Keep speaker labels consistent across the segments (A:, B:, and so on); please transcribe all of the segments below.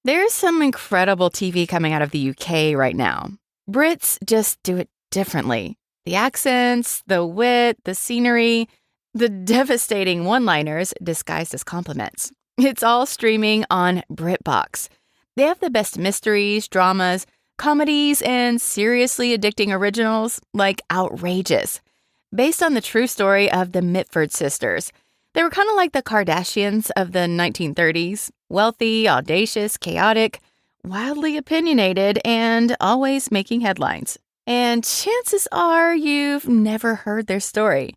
A: There's some incredible TV coming out of the UK right now. Brits just do it differently. The accents, the wit, the scenery, the devastating one-liners disguised as compliments. It's all streaming on BritBox. They have the best mysteries, dramas, comedies, and seriously addicting originals like Outrageous, based on the true story of the Mitford sisters. They were kind of like the Kardashians of the 1930s, wealthy, audacious, chaotic, wildly opinionated, and always making headlines. And chances are you've never heard their story.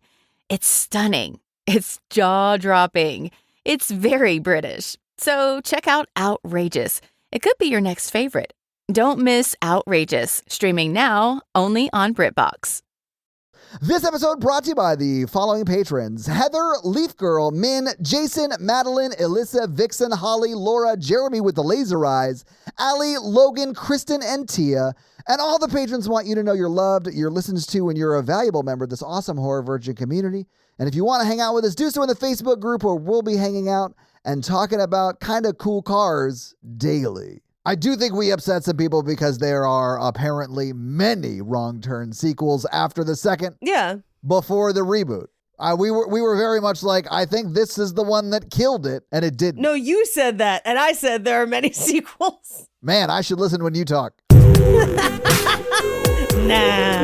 A: It's stunning. It's jaw-dropping. It's very British. So check out Outrageous. It could be your next favorite. Don't miss Outrageous, streaming now only on BritBox.
B: This episode brought to you by the following patrons: Heather, Leaf Girl, Min, Jason, Madeline, Alyssa, Vixen, Holly, Laura, Jeremy with the laser eyes, Allie, Logan, Kristen, and Tia. And all the patrons want you to know you're loved, you're listened to, and you're a valuable member of this awesome Horror Virgin community. And if you want to hang out with us, do so in the Facebook group where we'll be hanging out and talking about kind of cool cars daily. I do think we upset some people because there are apparently many Wrong Turn sequels after the second.
C: Yeah.
B: Before the reboot. We were very much like, I think this is the one that killed it, and it didn't.
C: No, you said that, and I said there are many sequels.
B: Man, I should listen when you talk.
C: Nah.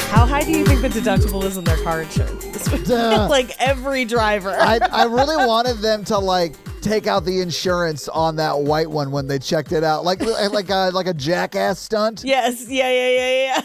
C: How high do you think the deductible is in their car insurance? Like every driver.
B: I really wanted them to like take out the insurance on that white one when they checked it out, like a jackass stunt.
C: Yes, yeah.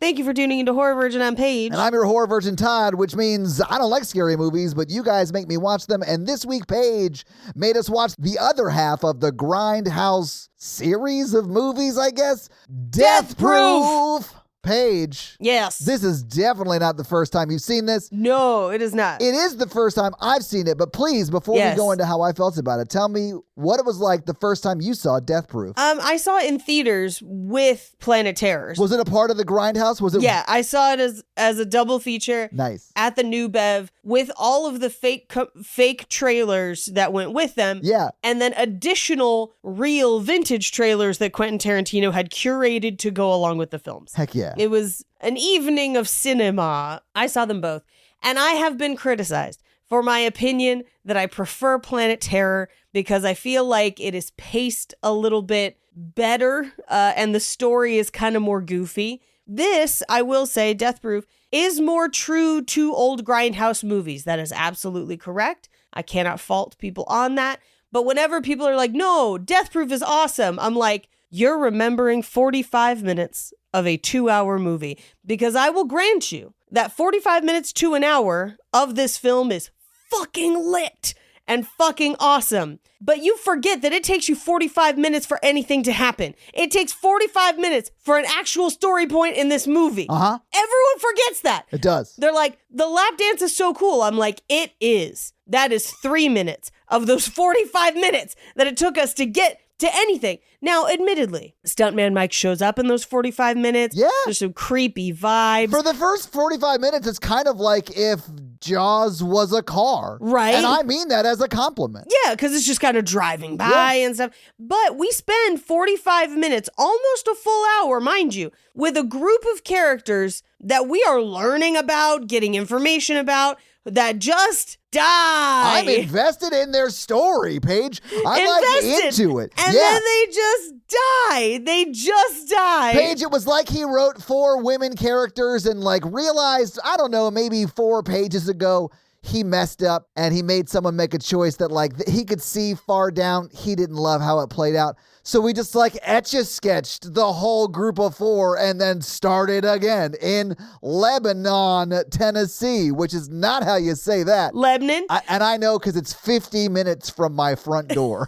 C: Thank you for tuning into Horror Virgin. I'm Paige.
B: And I'm your Horror Virgin Todd, which means I don't like scary movies, but you guys make me watch them. And this week, Paige made us watch the other half of the Grindhouse series of movies, I guess. Death Proof! Paige.
C: Yes.
B: This is definitely not the first time you've seen this.
C: No, it is not.
B: It is the first time I've seen it, but please, before we go into how I felt about it, tell me what it was like the first time you saw Death Proof.
C: I saw it in theaters with Planet Terrors.
B: Was it a part of the Grindhouse? Was it?
C: Yeah, I saw it as a double feature.
B: Nice.
C: At the New Bev with all of the fake trailers that went with them.
B: Yeah.
C: And then additional real vintage trailers that Quentin Tarantino had curated to go along with the films.
B: Heck yeah.
C: It was an evening of cinema. I saw them both. And I have been criticized for my opinion that I prefer Planet Terror because I feel like it is paced a little bit better and the story is kind of more goofy. This, I will say, Death Proof, is more true to old Grindhouse movies. That is absolutely correct. I cannot fault people on that. But whenever people are like, no, Death Proof is awesome, I'm like, you're remembering 45 minutes of a 2-hour movie, because I will grant you that 45 minutes to an hour of this film is fucking lit and fucking awesome. But you forget that it takes you 45 minutes for anything to happen. It takes 45 minutes for an actual story point in this movie.
B: Uh-huh.
C: Everyone forgets that.
B: It does.
C: They're like, the lap dance is so cool. I'm like, it is. That is 3 minutes of those 45 minutes that it took us to get to anything. Now, admittedly, Stuntman Mike shows up in those 45 minutes.
B: Yeah.
C: There's some creepy vibes.
B: For the first 45 minutes, it's kind of like if Jaws was a car.
C: Right.
B: And I mean that as a compliment.
C: Yeah, because it's just kind of driving by and stuff. But we spend 45 minutes, almost a full hour, mind you, with a group of characters that we are learning about, getting information about, that just die.
B: I'm invested in their story, Paige. I'm like into it.
C: And then they just die. They just die.
B: Paige, it was like he wrote 4 women characters and like realized, I don't know, maybe 4 pages ago, he messed up and he made someone make a choice that like he could see far down. He didn't love how it played out. So we just like etch-a-sketched the whole group of 4 and then started again in Lebanon, Tennessee, which is not how you say that.
C: Lebanon?
B: And I know because it's 50 minutes from my front door.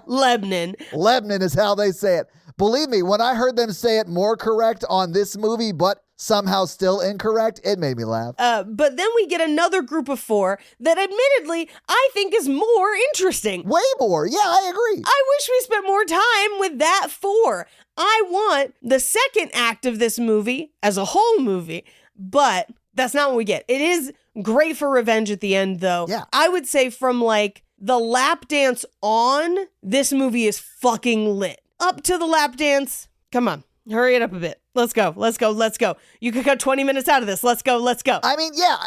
C: Lebanon.
B: Lebanon is how they say it. Believe me, when I heard them say it more correct on this movie, but somehow still incorrect, it made me laugh.
C: But then we get another group of 4 that admittedly I think is more interesting.
B: Way more. Yeah, I agree.
C: I wish we spent more time with that 4. I want the second act of this movie as a whole movie, but That's not what we get. It is great for revenge at the end, though.
B: Yeah.
C: I would say from like the lap dance on, this movie is fucking lit. Up to the lap dance, come on, hurry it up a bit. Let's go. You could cut 20 minutes out of this. Let's go.
B: I mean, yeah,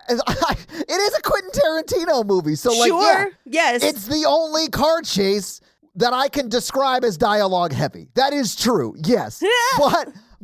B: it is a Quentin Tarantino movie. So, like,
C: Sure.
B: yeah,
C: Yes.
B: it's the only car chase that I can describe as dialogue heavy. That is true, yes.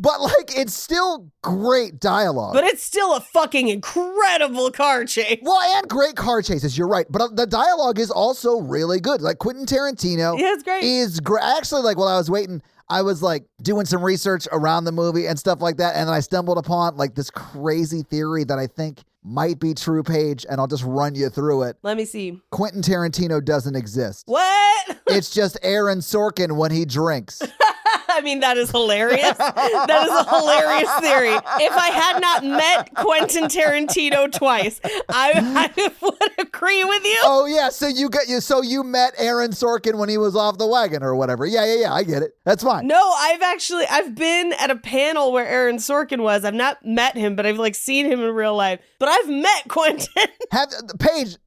B: But like, it's still great dialogue.
C: But it's still a fucking incredible car chase.
B: Well, and great car chases, you're right. But the dialogue is also really good. Like, Quentin Tarantino
C: Yeah, it's great.
B: is great. Actually, like, while I was waiting, I was like doing some research around the movie and stuff like that. And then I stumbled upon like this crazy theory that I think might be true, Paige, and I'll just run you through it.
C: Let me see.
B: Quentin Tarantino doesn't exist.
C: What?
B: It's just Aaron Sorkin when he drinks.
C: I mean, that is hilarious. That is a hilarious theory. If I had not met Quentin Tarantino twice, I would agree with you.
B: Oh yeah, so you met Aaron Sorkin when he was off the wagon or whatever. Yeah, I get it. That's fine.
C: No, I've been at a panel where Aaron Sorkin was. I've not met him, but I've like seen him in real life. But I've met Quentin.
B: Paige,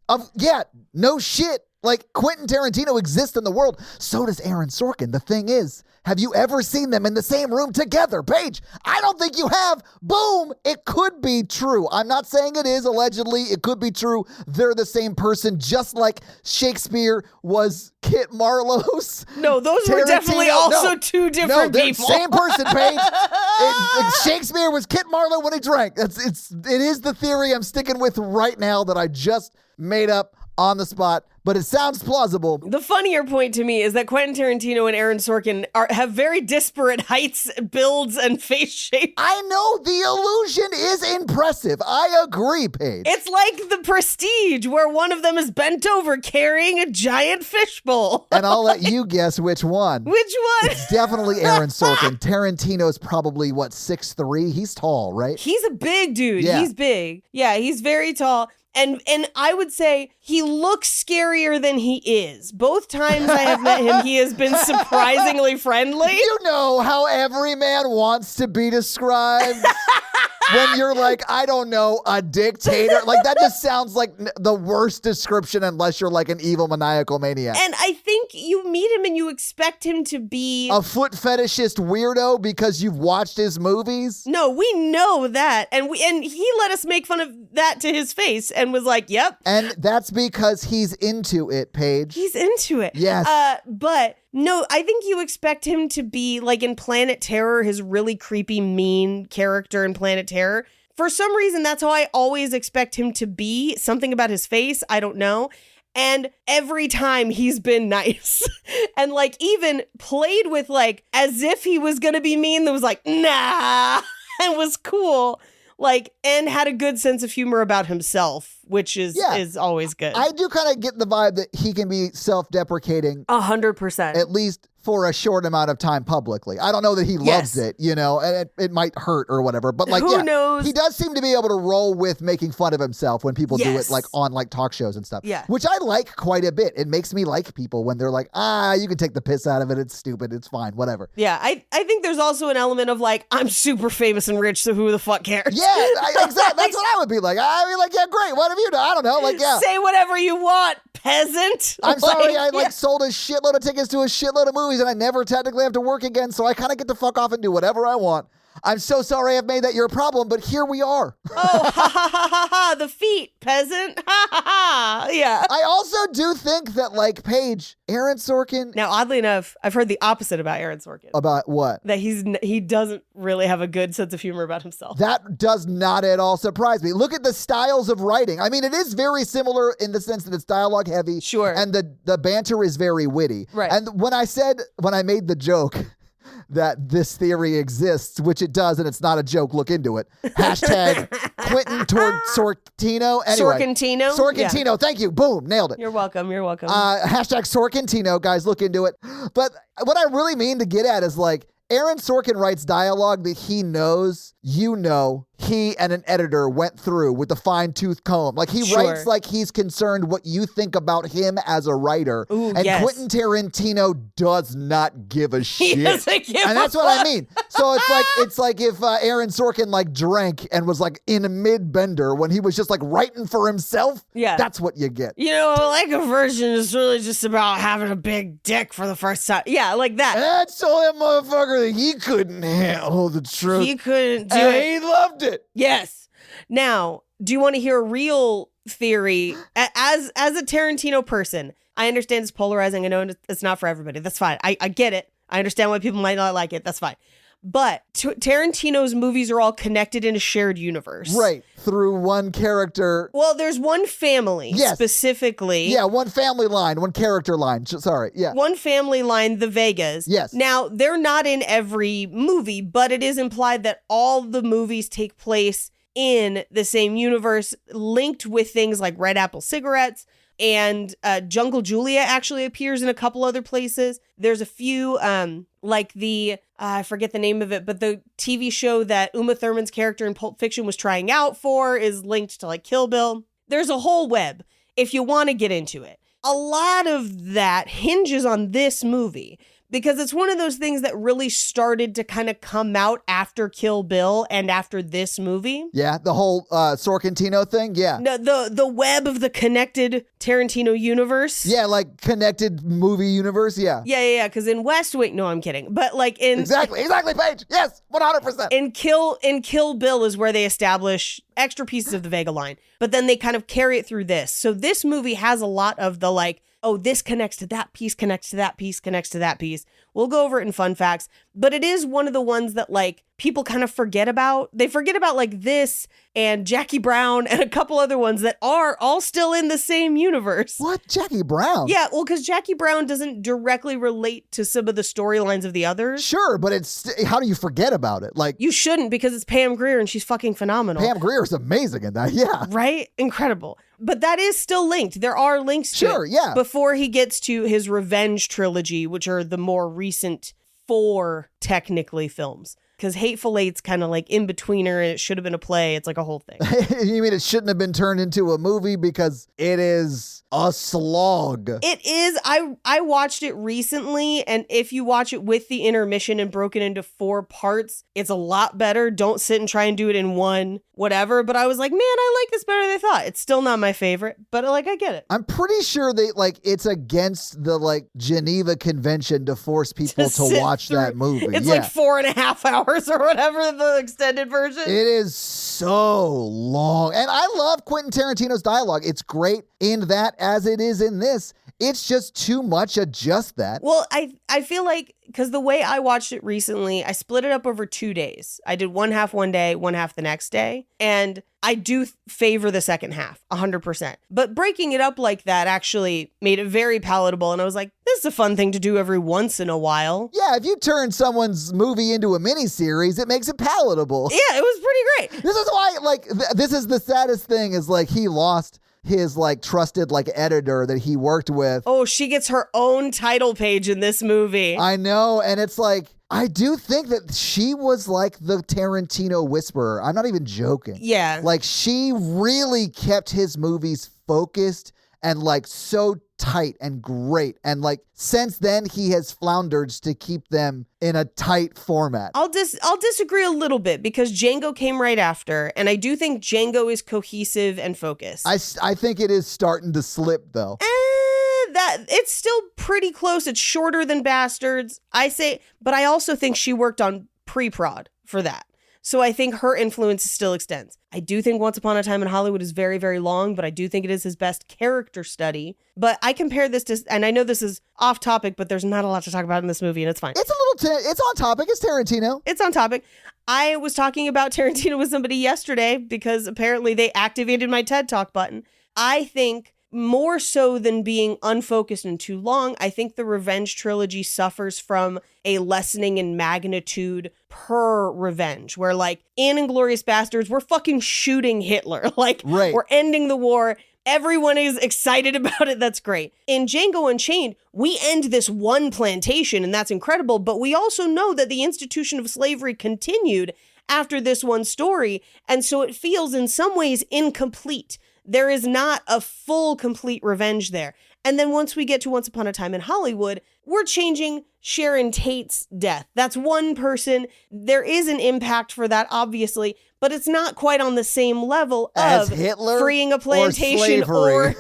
B: no shit. Like, Quentin Tarantino exists in the world. So does Aaron Sorkin. The thing is, have you ever seen them in the same room together? Paige, I don't think you have. Boom. It could be true. I'm not saying it is. Allegedly, it could be true. They're the same person, just like Shakespeare was Kit Marlowe's.
C: No, those were definitely also two different people.
B: Same person, Paige. Shakespeare was Kit Marlowe when he drank. It is the theory I'm sticking with right now that I just made up on the spot, but it sounds plausible.
C: The funnier point to me is that Quentin Tarantino and Aaron Sorkin have very disparate heights, builds, and face shapes.
B: I know the illusion is impressive. I agree, Paige.
C: It's like The Prestige, where one of them is bent over carrying a giant fishbowl.
B: And I'll let you guess which one.
C: Which one?
B: It's definitely Aaron Sorkin. Tarantino's probably, 6'3"? He's tall, right?
C: He's a big dude.
B: Yeah.
C: He's big. Yeah, he's very tall. And I would say he looks scarier than he is. Both times I have met him, he has been surprisingly friendly.
B: You know how every man wants to be described? When you're like, I don't know, a dictator. Like, that just sounds like the worst description unless you're like an evil maniacal maniac.
C: And I think you meet him and you expect him to be
B: a foot fetishist weirdo because you've watched his movies?
C: No, we know that. And he let us make fun of that to his face and was like, yep.
B: And that's because he's into it, Paige.
C: He's into it.
B: Yes.
C: But no, I think you expect him to be like in Planet Terror, his really creepy, mean character in Planet Terror. For some reason, that's how I always expect him to be. Something about his face, I don't know. And every time he's been nice and like even played with like as if he was going to be mean. That was like, nah, and was cool. Like, and had a good sense of humor about himself, which is always good.
B: I do kind of get the vibe that he can be self-deprecating.
C: 100%.
B: At least for a short amount of time publicly. I don't know that he loves it, and it might hurt or whatever. But like,
C: who knows?
B: He does seem to be able to roll with making fun of himself when people do it like on like talk shows and stuff.
C: Yeah.
B: Which I like quite a bit. It makes me like people when they're like, you can take the piss out of it. It's stupid. It's fine. Whatever.
C: Yeah. I think there's also an element of like, I'm super famous and rich, so who the fuck cares?
B: Yeah, exactly. That's what I would be like. I mean, like, yeah, great. What have you done? I don't know. Like, yeah.
C: Say whatever you want, peasant.
B: I'm sorry. I sold a shitload of tickets to a shitload of movies and I never technically have to work again, so I kind of get to fuck off and do whatever I want. I'm so sorry I've made that your problem, but here we are.
C: Oh, ha ha ha ha ha, the feet, peasant. Ha ha ha. Yeah.
B: I also do think that, like, Paige, Aaron Sorkin.
C: Now, oddly enough, I've heard the opposite about Aaron Sorkin.
B: About what?
C: That he doesn't really have a good sense of humor about himself.
B: That does not at all surprise me. Look at the styles of writing. I mean, it is very similar in the sense that it's dialogue heavy.
C: Sure.
B: And the banter is very witty.
C: Right.
B: And when I made the joke that this theory exists, which it does, and it's not a joke, look into it. Hashtag Quentin Sorkintino. Anyway, Sorkintino. Yeah. Thank you. Boom. Nailed it.
C: You're welcome.
B: Hashtag Sorkintino. Guys, look into it. But what I really mean to get at is like, Aaron Sorkin writes dialogue that he knows he and an editor went through with the fine-tooth comb. Like, he
C: Sure.
B: writes like he's concerned what you think about him as a writer.
C: Ooh,
B: and
C: yes.
B: Quentin Tarantino does not give a shit.
C: He doesn't give
B: And
C: a
B: that's what I
C: fuck.
B: mean. So it's like if Aaron Sorkin like drank and was like in a mid-bender when he was just like writing for himself.
C: Yeah.
B: That's what you get.
C: You know, like a virgin is really just about having a big dick for the first time. Yeah, like that.
B: And I told that motherfucker that he couldn't handle the truth.
C: He couldn't do
B: and
C: it.
B: he loved it.
C: Yes. Now, do you want to hear a real theory? As a Tarantino person, I understand it's polarizing. I know it's not for everybody. That's fine. I get it. I understand why people might not like it. That's fine. But Tarantino's movies are all connected in a shared universe.
B: Right. Through one character.
C: Well, there's one family
B: Yes.
C: specifically.
B: Yeah, one family line, one character line. Sorry. Yeah.
C: One family line, the Vegas.
B: Yes.
C: Now, they're not in every movie, but it is implied that all the movies take place in the same universe, linked with things like Red Apple cigarettes. And Jungle Julia actually appears in a couple other places. There's a few, like the, I forget the name of it, but the TV show that Uma Thurman's character in Pulp Fiction was trying out for is linked to like Kill Bill. There's a whole web if you want to get into it. A lot of that hinges on this movie because it's one of those things that really started to kind of come out after Kill Bill and after this movie.
B: Yeah, the whole Sorrentino thing. Yeah.
C: No, the web of the connected Tarantino universe.
B: Yeah, like connected movie universe. Yeah.
C: Yeah. Because in West Wing, no, I'm kidding. But like in
B: Exactly, Paige. Yes, 100%.
C: in Kill Bill is where they establish extra pieces of the Vega line, but then they kind of carry it through this. So this movie has a lot of the like, oh, this connects to that piece, connects to that piece, connects to that piece. We'll go over it in fun facts, but it is one of the ones that like people kind of forget about. They forget about like this and Jackie Brown and a couple other ones that are all still in the same universe.
B: What? Jackie Brown?
C: Yeah, well, because Jackie Brown doesn't directly relate to some of the storylines of the others.
B: Sure, but it's how do you forget about it? Like,
C: You shouldn't because it's Pam Grier and she's fucking phenomenal.
B: Pam Grier's amazing in that. Yeah.
C: Right? Incredible. But that is still linked. There are links to
B: Sure,
C: it
B: yeah.
C: before he gets to his Revenge trilogy, which are the more recent 4 technically films. Because Hateful Eight's kind of like in betweener and it should have been a play. It's like a whole thing.
B: You mean it shouldn't have been turned into a movie because it is a slog?
C: It is. I watched it recently, and if you watch it with the intermission and broken into 4 parts, it's a lot better. Don't sit and try and do it in one, whatever. But I was like, man, I like this better than I thought. It's still not my favorite, but like I get it.
B: I'm pretty sure they like it's against the like Geneva Convention to force people to
C: sit
B: watch
C: through-
B: that movie.
C: It's
B: Yeah.
C: like 4.5 hours or whatever the extended version.
B: It is so long. And I love Quentin Tarantino's dialogue. It's great in that as it is in this. It's just too much of just that.
C: Well, I feel like, because the way I watched it recently, I split it up over 2 days. I did one half one day, one half the next day. And I do favor the second half, 100%. But breaking it up like that actually made it very palatable. And I was like, this is a fun thing to do every once in a while.
B: Yeah, if you turn someone's movie into a miniseries, it makes it palatable.
C: Yeah, it was pretty great.
B: This is why, like, this is the saddest thing is, like, he lost his, like, trusted, like, editor that he worked with.
C: Oh, she gets her own title page in this movie.
B: I know, and it's like, I do think that she was like the Tarantino whisperer. I'm not even joking.
C: Yeah.
B: Like, she really kept his movies focused and like so tight and great. And like since then he has floundered to keep them in a tight format.
C: I'll disagree a little bit because Django came right after, and I do think Django is cohesive and focused.
B: I think it is starting to slip though.
C: That it's still pretty close. It's shorter than Bastards, I say, but I also think she worked on pre-prod for that. So I think her influence still extends. I do think Once Upon a Time in Hollywood is very, very long, but I do think it is his best character study. But I compare this to, and I know this is off topic, but there's not a lot to talk about in this movie, and it's fine.
B: It's a little, it's on topic. It's Tarantino.
C: It's on topic. I was talking about Tarantino with somebody yesterday because apparently they activated my TED Talk button. I think more so than being unfocused and too long, I think the Revenge trilogy suffers from a lessening in magnitude per Revenge, where like in Inglourious Bastards, we're fucking shooting Hitler. Like,
B: Right.
C: We're ending the war. Everyone is excited about it. That's great. In Django Unchained, we end this one plantation, and that's incredible. But we also know that the institution of slavery continued, after this one story. And so it feels in some ways incomplete. There is not a full, complete revenge there. And then once we get to Once Upon a Time in Hollywood, we're changing Sharon Tate's death. That's one person. There is an impact for that, obviously, but it's not quite on the same level
B: as
C: of
B: Hitler
C: freeing a plantation or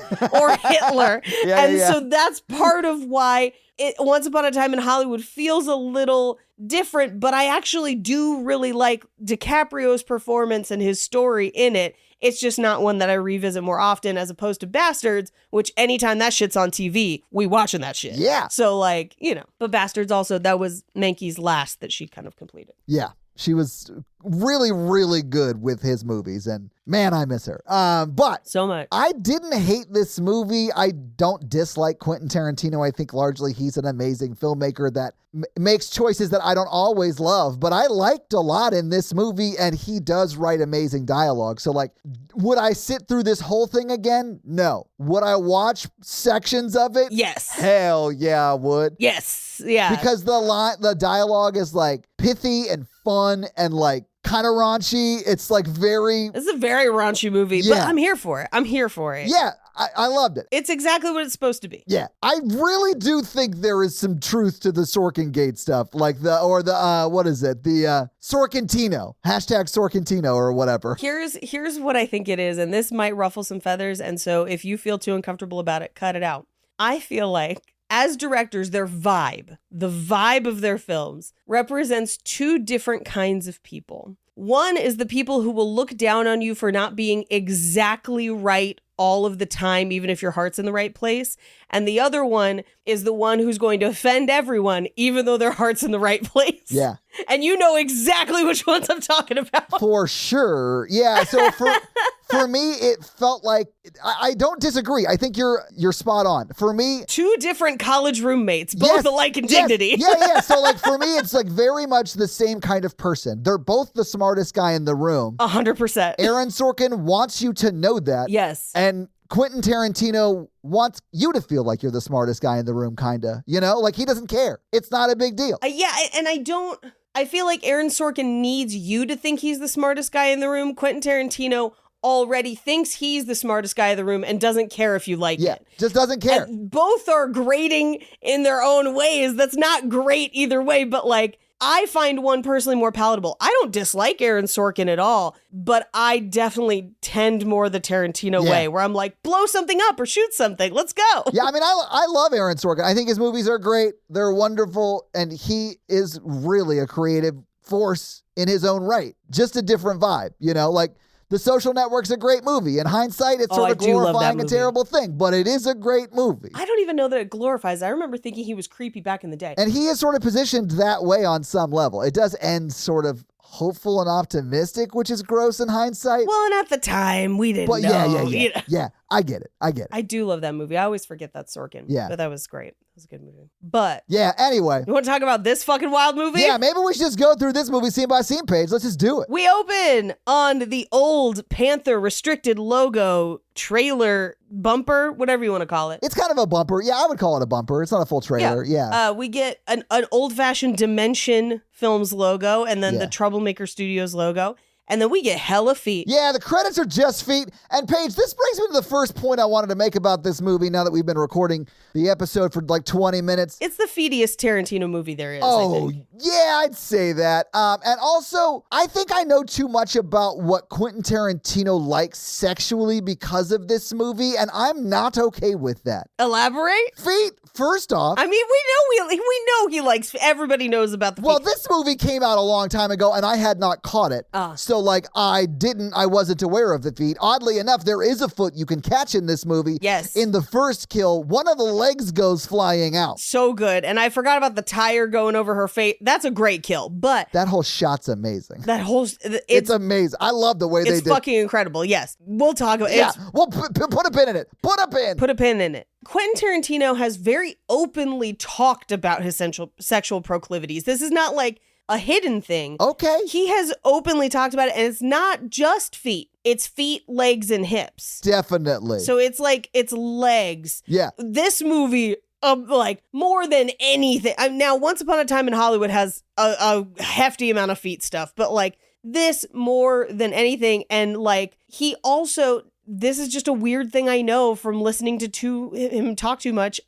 C: Hitler. So that's part of why Once Upon a Time in Hollywood feels a little different, but I actually do really like DiCaprio's performance and his story in it. It's just not one that I revisit more often, as opposed to Bastards, which anytime that shit's on TV, we watching that shit.
B: Yeah.
C: So like, but Bastards also, that was Mankey's last that she kind of completed.
B: Yeah. She was really, really good with his movies, and man, I miss her. But
C: so much.
B: I didn't hate this movie. I don't dislike Quentin Tarantino. I think largely he's an amazing filmmaker that makes choices that I don't always love, but I liked a lot in this movie, and he does write amazing dialogue. So like, would I sit through this whole thing again? No. Would I watch sections of it?
C: Yes.
B: Hell yeah, I would.
C: Yes. Yeah.
B: Because the dialogue is like pithy and fun and like kind of raunchy. It's like
C: It's a very raunchy movie, but I'm here for it.
B: Yeah, I loved it.
C: It's exactly what it's supposed to be.
B: Yeah, I really do think there is some truth to the Sorkin Gate stuff, like the Sorkintino, #Sorkintino or whatever.
C: Here's what I think it is, and this might ruffle some feathers, and so if you feel too uncomfortable about it, cut it out. I feel like as directors, the vibe of their films represents two different kinds of people. One is the people who will look down on you for not being exactly right all of the time, even if your heart's in the right place. And the other one is the one who's going to offend everyone, even though their heart's in the right place.
B: Yeah.
C: And you know exactly which ones I'm talking about.
B: For sure. Yeah. So for me, it felt like, I don't disagree. I think you're spot on. For me,
C: two different college roommates, both alike in dignity.
B: Yeah. So like for me, it's like very much the same kind of person. They're both the smartest guy in the room.
C: 100%.
B: Aaron Sorkin wants you to know that.
C: Yes.
B: And Quentin Tarantino wants you to feel like you're the smartest guy in the room, kind of. Like he doesn't care. It's not a big deal.
C: And I feel like Aaron Sorkin needs you to think he's the smartest guy in the room. Quentin Tarantino already thinks he's the smartest guy in the room and doesn't care if you like it.
B: Yeah, just doesn't care.
C: And both are grating in their own ways. That's not great either way, but like, I find one personally more palatable. I don't dislike Aaron Sorkin at all, but I definitely tend more the Tarantino way, where I'm like, blow something up or shoot something. Let's go.
B: Yeah, I mean, I love Aaron Sorkin. I think his movies are great. They're wonderful. And he is really a creative force in his own right. Just a different vibe, like The Social Network's a great movie. In hindsight, it's sort of glorifying a terrible thing, but it is a great movie.
C: I don't even know that it glorifies. I remember thinking he was creepy back in the day.
B: And he is sort of positioned that way on some level. It does end sort of hopeful and optimistic, which is gross in hindsight.
C: Well, and at the time, we didn't know.
B: Yeah, I get it.
C: I do love that movie. I always forget that's Sorkin.
B: Yeah.
C: But that was great. It was a good movie. But
B: yeah, anyway.
C: You want to talk about this fucking wild movie?
B: Yeah, maybe we should just go through this movie scene by scene page. Let's just do it.
C: We open on the old Panther restricted logo trailer bumper, whatever you want to call it.
B: It's kind of a bumper. Yeah, I would call it a bumper. It's not a full trailer. Yeah.
C: We get an old-fashioned Dimension Films logo and then the Troublemaker Studios logo. And then we get hella feet.
B: Yeah, the credits are just feet. And Paige, this brings me to the first point I wanted to make about this movie now that we've been recording the episode for like 20 minutes.
C: It's the feetiest Tarantino movie there is,
B: Oh,
C: I think.
B: Yeah, I'd say that. And also, I think I know too much about what Quentin Tarantino likes sexually because of this movie, and I'm not okay with that.
C: Elaborate?
B: Feet, first off.
C: I mean, we know he likes, everybody knows about the feet.
B: Well, this movie came out a long time ago, and I had not caught it. So, like, I wasn't aware of the feet. Oddly enough, there is a foot you can catch in this movie.
C: Yes.
B: In the first kill, one of the legs goes flying out.
C: So good. And I forgot about the tire going over her face. That's a great kill, but
B: that whole shot's amazing.
C: It's
B: amazing. I love the way they did.
C: It's fucking incredible. Yes. We'll talk about it.
B: Yeah. Well, put a pin in it. Put a pin in it.
C: Quentin Tarantino has very openly talked about his sexual proclivities. This is not like a hidden thing.
B: Okay.
C: He has openly talked about it, and it's not just feet. It's feet, legs, and hips.
B: Definitely.
C: So it's like, it's legs.
B: Yeah.
C: This movie, like, more than anything. Now, Once Upon a Time in Hollywood has a hefty amount of feet stuff, but like, this more than anything. And like, he also, this is just a weird thing I know from listening to him talk too much.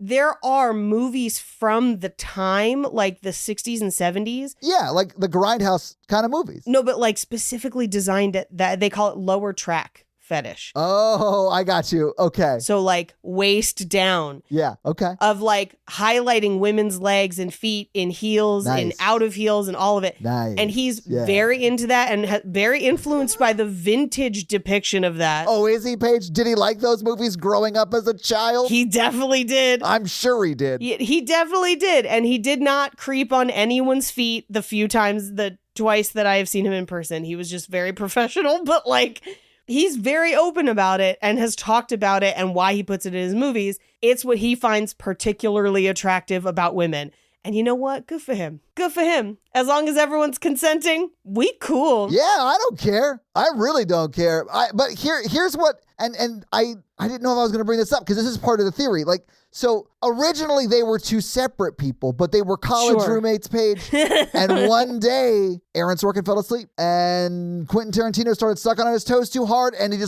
C: There are movies from the time, like the 60s and 70s.
B: Yeah, like the Grindhouse kind of movies.
C: No, but like specifically designed at that, they call it lower track fetish.
B: Oh, I got you. Okay.
C: So like waist down.
B: Yeah, okay.
C: Of like highlighting women's legs and feet in heels and
B: Nice.
C: out of heels and all of it.
B: Nice.
C: And he's
B: Yeah.
C: very into that and very influenced by the vintage depiction of that.
B: Oh, is he, Paige? Did he like those movies growing up as a child?
C: He definitely did.
B: I'm sure he did.
C: He definitely did. And he did not creep on anyone's feet twice that I have seen him in person. He was just very professional, but like, he's very open about it and has talked about it and why he puts it in his movies. It's what he finds particularly attractive about women. And you know what? Good for him. Good for him. As long as everyone's consenting, we cool.
B: Yeah, I don't care. I really don't care. But here's what, and I didn't know if I was going to bring this up because this is part of the theory. Like, so originally they were two separate people, but they were college roommates, Paige. And one day, Aaron Sorkin fell asleep and Quentin Tarantino started sucking on his toes too hard. And they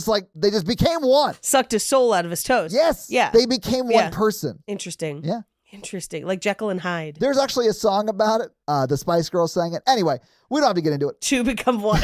B: just became one.
C: Sucked his soul out of his toes.
B: Yes.
C: Yeah.
B: They became one person.
C: Interesting.
B: Yeah.
C: Interesting. Like Jekyll and Hyde.
B: There's actually a song about it. The Spice Girls sang it. Anyway, we don't have to get into it.
C: Two become one.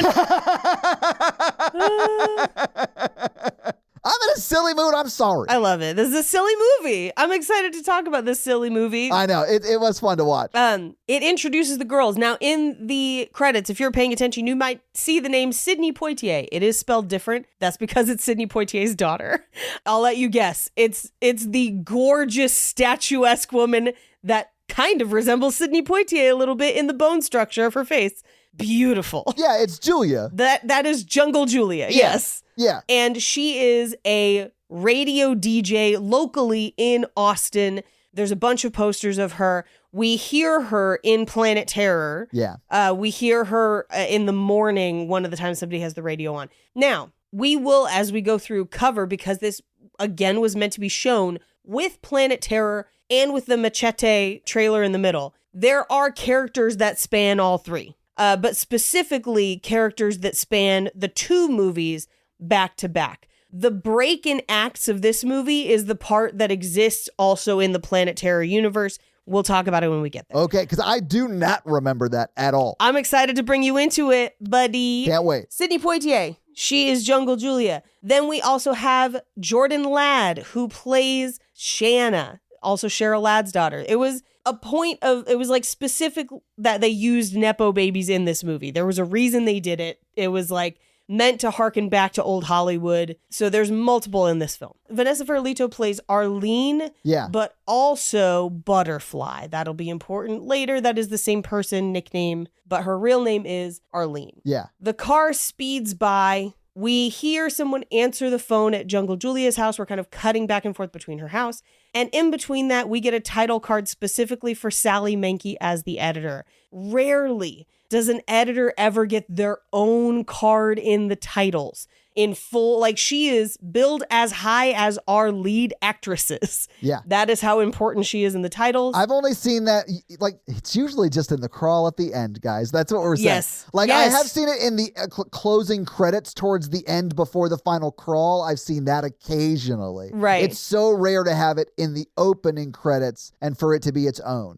B: I'm in a silly mood. I'm sorry.
C: I love it. This is a silly movie. I'm excited to talk about this silly movie.
B: I know. It was fun to watch.
C: It introduces the girls. Now, in the credits, if you're paying attention, you might see the name Sidney Poitier. It is spelled different. That's because it's Sidney Poitier's daughter. I'll let you guess. It's the gorgeous, statuesque woman that kind of resembles Sidney Poitier a little bit in the bone structure of her face. Beautiful.
B: Yeah, it's Julia.
C: That is Jungle Julia.
B: Yeah.
C: Yes.
B: Yeah.
C: And she is a radio DJ locally in Austin. There's a bunch of posters of her. We hear her in Planet Terror.
B: Yeah.
C: We hear her in the morning, one of the times somebody has the radio on. Now, we will, as we go through, cover, because this, again, was meant to be shown with Planet Terror and with the Machete trailer in the middle. There are characters that span all three, but specifically characters that span the two movies back to back. The break in acts of this movie is the part that exists also in the Planet Terror universe. We'll talk about it when we get there.
B: Okay, because I do not remember that at all.
C: I'm excited to bring you into it, buddy.
B: Can't wait.
C: Sidney Poitier. She is Jungle Julia. Then we also have Jordan Ladd, who plays Shanna, also Cheryl Ladd's daughter. It was like specific that they used Nepo babies in this movie. There was a reason they did it. It was like meant to harken back to old Hollywood. So there's multiple in this film. Vanessa Ferlito plays Arlene,
B: Yeah.
C: but also Butterfly. That'll be important later. That is the same person, nickname, but her real name is Arlene.
B: Yeah.
C: The car speeds by. We hear someone answer the phone at Jungle Julia's house. We're kind of cutting back and forth between her house. And in between that, we get a title card specifically for Sally Menke as the editor. Rarely does an editor ever get their own card in the titles in full. Like, she is billed as high as our lead actresses.
B: Yeah.
C: That is how important she is in the titles.
B: I've only seen that, like, it's usually just in the crawl at the end, guys. That's what we're saying.
C: Yes.
B: Like,
C: Yes.
B: I have seen it in the closing credits towards the end before the final crawl. I've seen that occasionally.
C: Right.
B: It's so rare to have it in the opening credits and for it to be its own.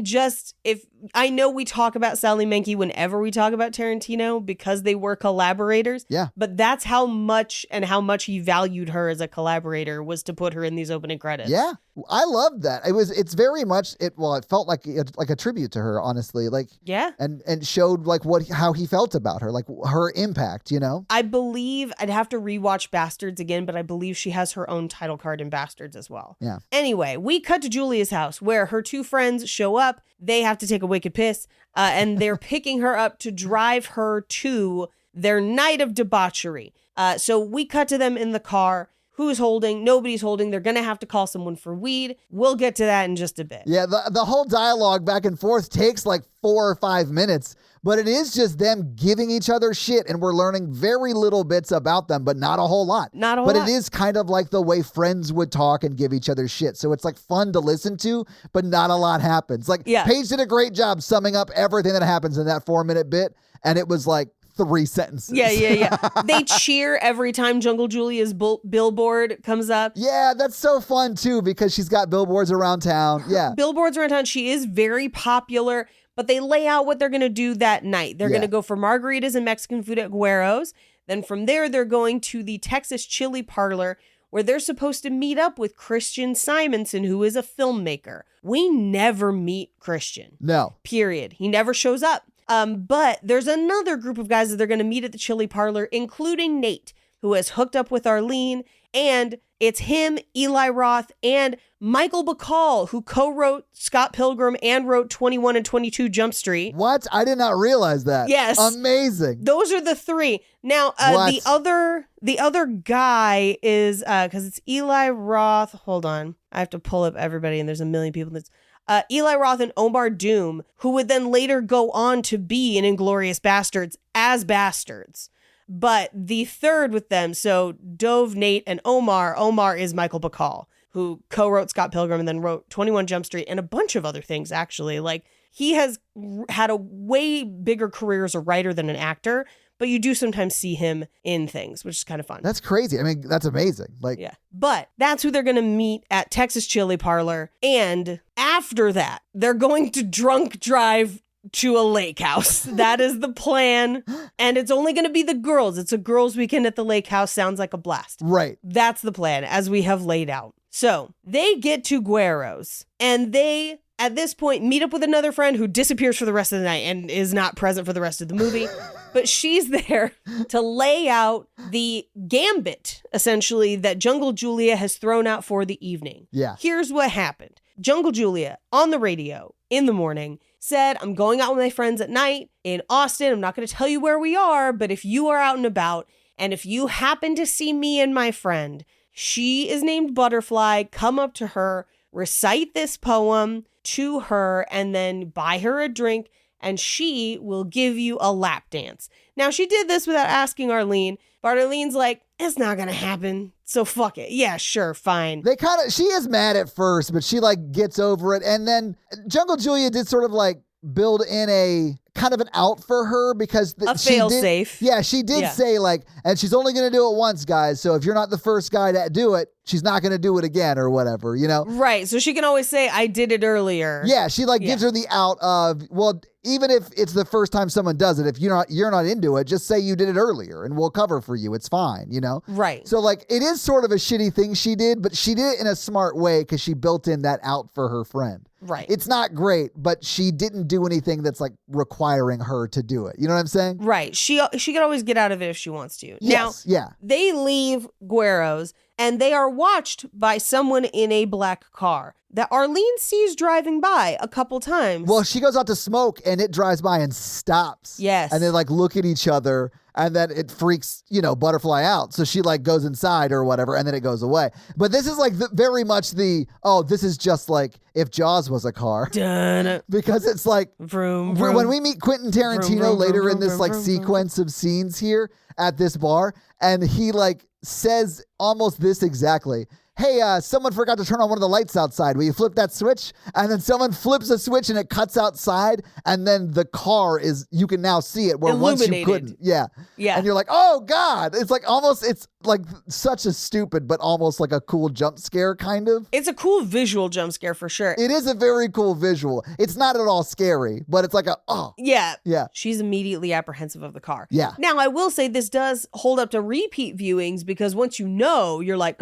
C: Just if I know we talk about Sally Menke whenever we talk about Tarantino because they were collaborators.
B: Yeah.
C: But that's how much he valued her as a collaborator, was to put her in these opening credits.
B: Yeah. I loved that. It's very much it felt like a tribute to her, honestly. Like,
C: Yeah.
B: and showed like how he felt about her, like her impact, you know?
C: I believe I'd have to rewatch Bastards again, but I believe she has her own title card in Bastards as well.
B: Yeah.
C: Anyway, we cut to Julia's house where her two friends show up. They have to take a wicked piss, and they're picking her up to drive her to their night of debauchery. So we cut to them in the car. Who's holding? Nobody's holding. They're going to have to call someone for weed. We'll get to that in just a bit.
B: Yeah, the whole dialogue back and forth takes like 4 or 5 minutes, but it is just them giving each other shit, and we're learning very little bits about them, but not a whole lot.
C: Not a whole
B: lot.
C: lot.
B: But it is kind of like the way friends would talk and give each other shit. So it's like fun to listen to, but not a lot happens. Like Paige did a great job summing up everything that happens in that 4-minute bit, and it was like 3 sentences.
C: Yeah. They cheer every time Jungle Julia's billboard comes up.
B: Yeah, that's so fun too, because she's got billboards around town. Yeah.
C: Billboards around town. She is very popular, but they lay out what they're going to do that night. They're going to go for margaritas and Mexican food at Guero's. Then from there, they're going to the Texas Chili Parlor, where they're supposed to meet up with Christian Simonson, who is a filmmaker. We never meet Christian.
B: No.
C: Period. He never shows up. But there's another group of guys that they're going to meet at the Chili Parlor, including Nate, who has hooked up with Arlene. And it's him, Eli Roth, and Michael Bacall, who co-wrote Scott Pilgrim and wrote 21 and 22 Jump Street.
B: What? I did not realize that.
C: Yes.
B: Amazing.
C: Those are the 3. Now, the other guy is, because it's Eli Roth. Hold on. I have to pull up everybody, and there's a million people that's... Eli Roth and Omar Doom, who would then later go on to be in Inglourious Bastards as bastards. But the third with them, so Dove, Nate, and Omar is Michael Bacall, who co-wrote Scott Pilgrim and then wrote 21 Jump Street and a bunch of other things, actually. Like, he has had a way bigger career as a writer than an actor, but you do sometimes see him in things, which is kind of fun.
B: That's crazy. I mean, that's amazing. Like,
C: yeah. But that's who they're going to meet at Texas Chili Parlor. And after that, they're going to drunk drive to a lake house. That is the plan. And it's only going to be the girls. It's a girls' weekend at the lake house. Sounds like a blast.
B: Right.
C: That's the plan as we have laid out. So they get to Guero's and they, at this point, meet up with another friend who disappears for the rest of the night and is not present for the rest of the movie. But she's there to lay out the gambit, essentially, that Jungle Julia has thrown out for the evening.
B: Yeah.
C: Here's what happened. Jungle Julia, on the radio in the morning, said, I'm going out with my friends at night in Austin. I'm not going to tell you where we are, but if you are out and about, and if you happen to see me and my friend, she is named Butterfly, come up to her, recite this poem to her, and then buy her a drink, and she will give you a lap dance. Now, she did this without asking Arlene, but Arlene's like, it's not going to happen. So fuck it. Yeah, sure, fine.
B: She is mad at first, but she like gets over it. And then Jungle Julia did sort of like build in a kind of an out for her because
C: a fail-safe.
B: Yeah, she did say like, and she's only going to do it once, guys. So if you're not the first guy to do it, she's not going to do it again or whatever, you know?
C: Right. So she can always say, I did it earlier.
B: Yeah, she like gives her the out of, well, even if it's the first time someone does it, if you're not into it, just say you did it earlier and we'll cover for you. It's fine, you know?
C: Right.
B: So like it is sort of a shitty thing she did, but she did it in a smart way because she built in that out for her friend.
C: Right.
B: It's not great, but she didn't do anything that's like requiring her to do it. You know what I'm saying?
C: Right. She could always get out of it if she wants to.
B: Yes.
C: Now, they leave Guero's and they are watched by someone in a black car that Arlene sees driving by a couple times.
B: Well, she goes out to smoke and it drives by and stops.
C: Yes.
B: And they like look at each other and then it freaks, Butterfly out. So she like goes inside or whatever and then it goes away. But this is like very much this is just like if Jaws was a car.
C: Dun.
B: Because it's like
C: vroom, vroom.
B: When we meet Quentin Tarantino
C: vroom,
B: later
C: vroom,
B: in this
C: vroom,
B: like
C: vroom,
B: sequence of scenes here at this bar, and he like says almost this exactly. Hey, someone forgot to turn on one of the lights outside. Will you flip that switch? And then someone flips a switch and it cuts outside. And then the car you can now see it where once you couldn't. Yeah.
C: Yeah.
B: And you're like, oh God. It's like it's like such a stupid, but almost like a cool jump scare kind of.
C: It's a cool visual jump scare for sure.
B: It is a very cool visual. It's not at all scary, but it's like
C: Yeah.
B: Yeah.
C: She's immediately apprehensive of the car.
B: Yeah.
C: Now, I will say this does hold up to repeat viewings because once you're like,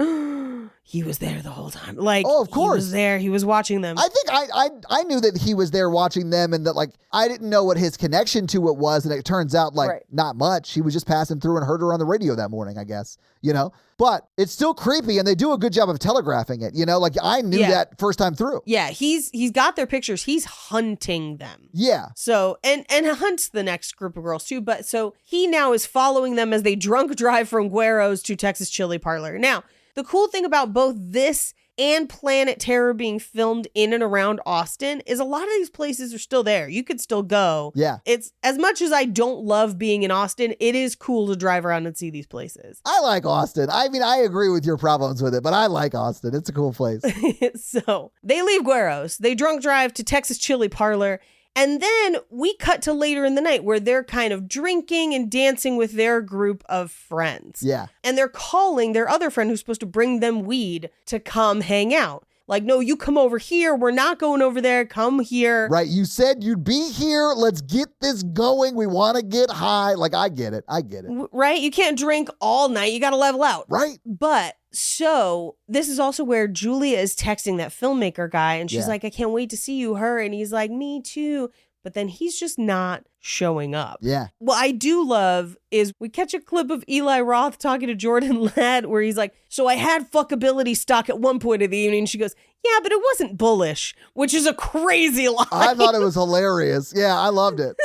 C: he was there the whole time. Like,
B: oh, of course.
C: He was there. He was watching them.
B: I think I knew that he was there watching them and that like I didn't know what his connection to it was. And it turns out like not much. He was just passing through and heard her on the radio that morning, I guess, but it's still creepy and they do a good job of telegraphing it, like I knew that first time through.
C: Yeah. He's got their pictures. He's hunting them.
B: Yeah.
C: So, and hunts the next group of girls too. But so he now is following them as they drunk drive from Guero's to Texas Chili Parlor. Now, The cool thing about both this and Planet Terror being filmed in and around Austin is a lot of these places are still there. You could still go.
B: Yeah.
C: It's as much as I don't love being in Austin, it is cool to drive around and see these places.
B: I like Austin. I mean, I agree with your problems with it, but I like Austin. It's a cool place.
C: So they leave Guero's. They drunk drive to Texas Chili Parlor. And then we cut to later in the night where they're kind of drinking and dancing with their group of friends.
B: Yeah.
C: And they're calling their other friend who's supposed to bring them weed to come hang out. Like, no, you come over here. We're not going over there. Come here.
B: Right. You said you'd be here. Let's get this going. We want to get high. Like, I get it.
C: Right? You can't drink all night. You got to level out.
B: Right.
C: But so this is also where Julia is texting that filmmaker guy. And she's
B: Yeah.
C: like, I can't wait to see you, her. And he's like, me too. But then he's just not showing up.
B: Yeah.
C: What I do love is we catch a clip of Eli Roth talking to Jordan Ladd where he's like, so I had fuckability stock at one point of the evening. And she goes, yeah, but it wasn't bullish, which is a crazy line.
B: I thought it was hilarious. Yeah, I loved it.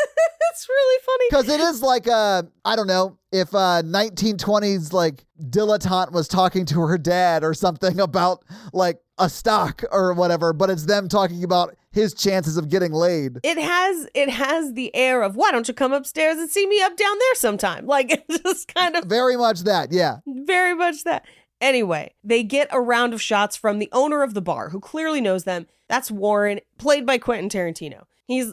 C: It's really funny.
B: Because it is like, I don't know, if 1920s like dilettante was talking to her dad or something about like a stock or whatever, but it's them talking about his chances of getting laid.
C: It has the air of, why don't you come upstairs and see me up down there sometime? Like, it's just kind of
B: Very much that, yeah.
C: very much that. Anyway, they get a round of shots from the owner of the bar who clearly knows them. That's Warren, played by Quentin Tarantino. He's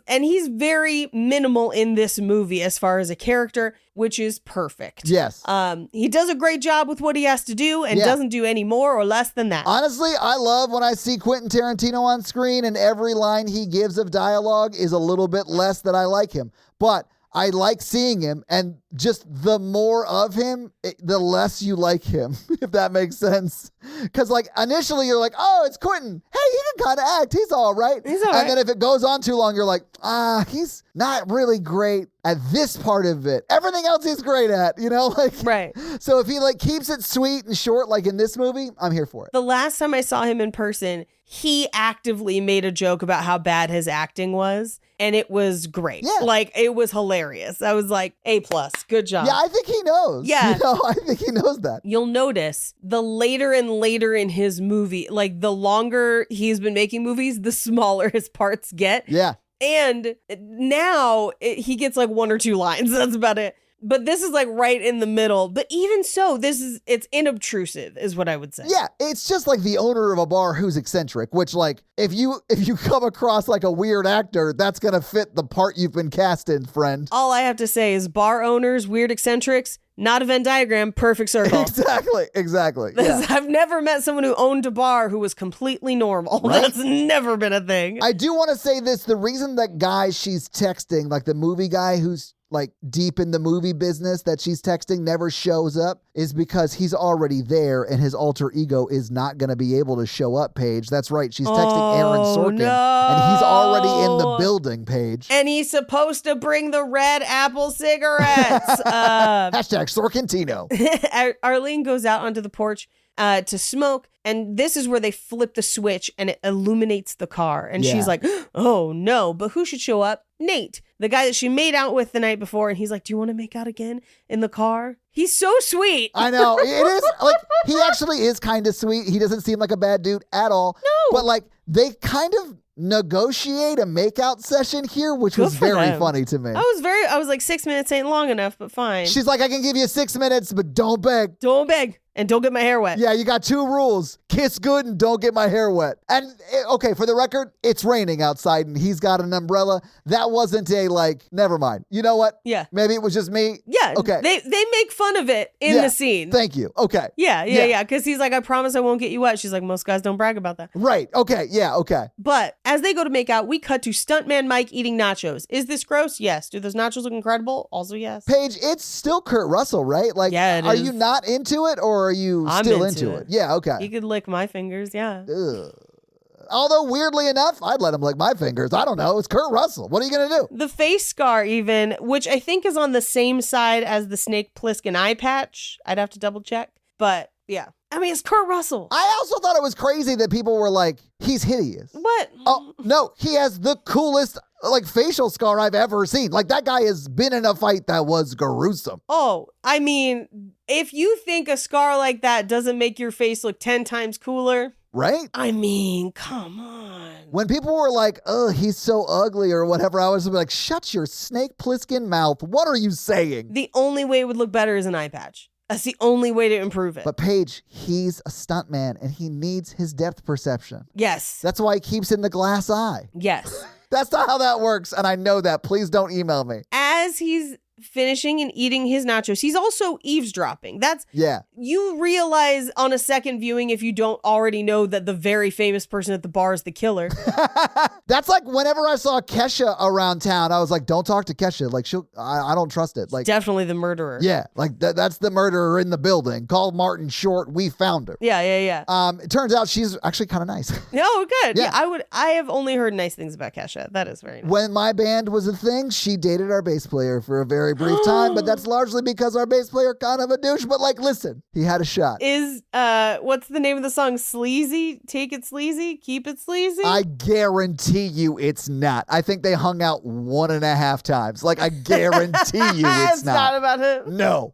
C: very minimal in this movie as far as a character, which is perfect.
B: Yes.
C: He does a great job with what he has to do and doesn't do any more or less than that.
B: Honestly, I love when I see Quentin Tarantino on screen and every line he gives of dialogue is a little bit less that I like him. But I like seeing him, and just the more of him, the less you like him, if that makes sense. Because, like, initially you're like, oh, it's Quentin. Hey, he can kind of act. He's all right.
C: He's all right.
B: And then if it goes on too long, you're like, he's not really great at this part of it. Everything else he's great at, you know? Like,
C: Right.
B: So if he, like, keeps it sweet and short, like in this movie, I'm here for it.
C: The last time I saw him in person, he actively made a joke about how bad his acting was, and it was great.
B: Yeah.
C: Like, it was hilarious. I was like, A+, good job.
B: Yeah, I think he knows.
C: Yeah.
B: You know, I think he knows that.
C: You'll notice the later and later in his movie, like the longer he's been making movies, the smaller his parts get.
B: Yeah.
C: And now he gets like one or two lines. That's about it. But this is like right in the middle. But even so, it's inobtrusive is what I would say.
B: Yeah, it's just like the owner of a bar who's eccentric, which like if you come across like a weird actor, that's going to fit the part you've been cast in, friend.
C: All I have to say is bar owners, weird eccentrics, not a Venn diagram, perfect circle.
B: Exactly. Yeah.
C: I've never met someone who owned a bar who was completely normal.
B: Right?
C: That's never been a thing.
B: I do want to say this. The reason that guy she's texting, like the movie guy who's like deep in the movie business that she's texting never shows up is because he's already there and his alter ego is not going to be able to show up, Paige. That's right. She's texting Aaron Sorkin and he's already in the building, Paige.
C: And he's supposed to bring the red apple cigarettes.
B: Hashtag Sorkintino.
C: Arlene goes out onto the porch to smoke. And this is where they flip the switch and it illuminates the car. And she's like, oh no, but who should show up? Nate, the guy that she made out with the night before. And he's like, do you want to make out again in the car? He's so sweet.
B: I know. It is like, he actually is kind of sweet. He doesn't seem like a bad dude at all.
C: No.
B: But like, they kind of negotiate a makeout session here, which was very funny to me.
C: I was like, 6 minutes ain't long enough, but fine.
B: She's like, I can give you 6 minutes, but don't beg.
C: Don't beg and don't get my hair wet.
B: Yeah, you got 2 rules. Kiss good and don't get my hair wet. And okay, for the record, it's raining outside and he's got an umbrella. That wasn't a like, never mind. You know what?
C: Yeah.
B: Maybe it was just me.
C: Yeah.
B: Okay.
C: They make fun of it in the scene.
B: Thank you. Okay.
C: Yeah. Because he's like, I promise I won't get you wet. She's like, most guys don't brag about that.
B: Right. Okay. Yeah. Okay.
C: But as they go to make out, we cut to stuntman Mike eating nachos. Is this gross? Yes. Do those nachos look incredible? Also, yes.
B: Paige, it's still Kurt Russell, right? Like,
C: yeah, it
B: are
C: is.
B: you not into it or are you
C: I'm
B: still into it? Yeah. Okay.
C: You could lick my fingers. Yeah.
B: Ugh. Although weirdly enough, I'd let him lick my fingers. I don't know. It's Kurt Russell. What are you going to do?
C: The face scar even, which I think is on the same side as the Snake Plissken eye patch. I'd have to double check. But yeah. I mean, it's Kurt Russell.
B: I also thought it was crazy that people were like, he's hideous.
C: What?
B: Oh, no. He has the coolest like facial scar I've ever seen. Like that guy has been in a fight that was gruesome.
C: Oh, I mean, if you think a scar like that doesn't make your face look 10 times cooler,
B: right?
C: I mean, come on.
B: When people were like, oh, he's so ugly or whatever, I was like, shut your Snake Plissken mouth. What are you saying?
C: The only way it would look better is an eye patch. That's the only way to improve it.
B: But Paige, he's a stuntman and he needs his depth perception.
C: Yes.
B: That's why he keeps in the glass eye.
C: Yes.
B: That's not how that works, and I know that. Please don't email me.
C: As he's finishing and eating his nachos, he's also eavesdropping. You realize on a second viewing, if you don't already know, that the very famous person at the bar is the killer.
B: That's like whenever I saw Kesha around town, I was like, don't talk to Kesha. Like I don't trust it. Like
C: definitely the murderer.
B: Yeah, like that's the murderer in the building. Call Martin Short. We found her.
C: Yeah.
B: It turns out she's actually kind of nice.
C: Oh, good.
B: Yeah.
C: I have only heard nice things about Kesha. That is very nice.
B: When my band was a thing, she dated our bass player for a very brief time, but that's largely because our bass player kind of a douche. But like, listen, he had a shot.
C: Is what's the name of the song? Sleazy? Take it sleazy, keep it sleazy?
B: I guarantee you it's not. I think they hung out 1.5 times. Like, I guarantee you it's
C: not about him.
B: No.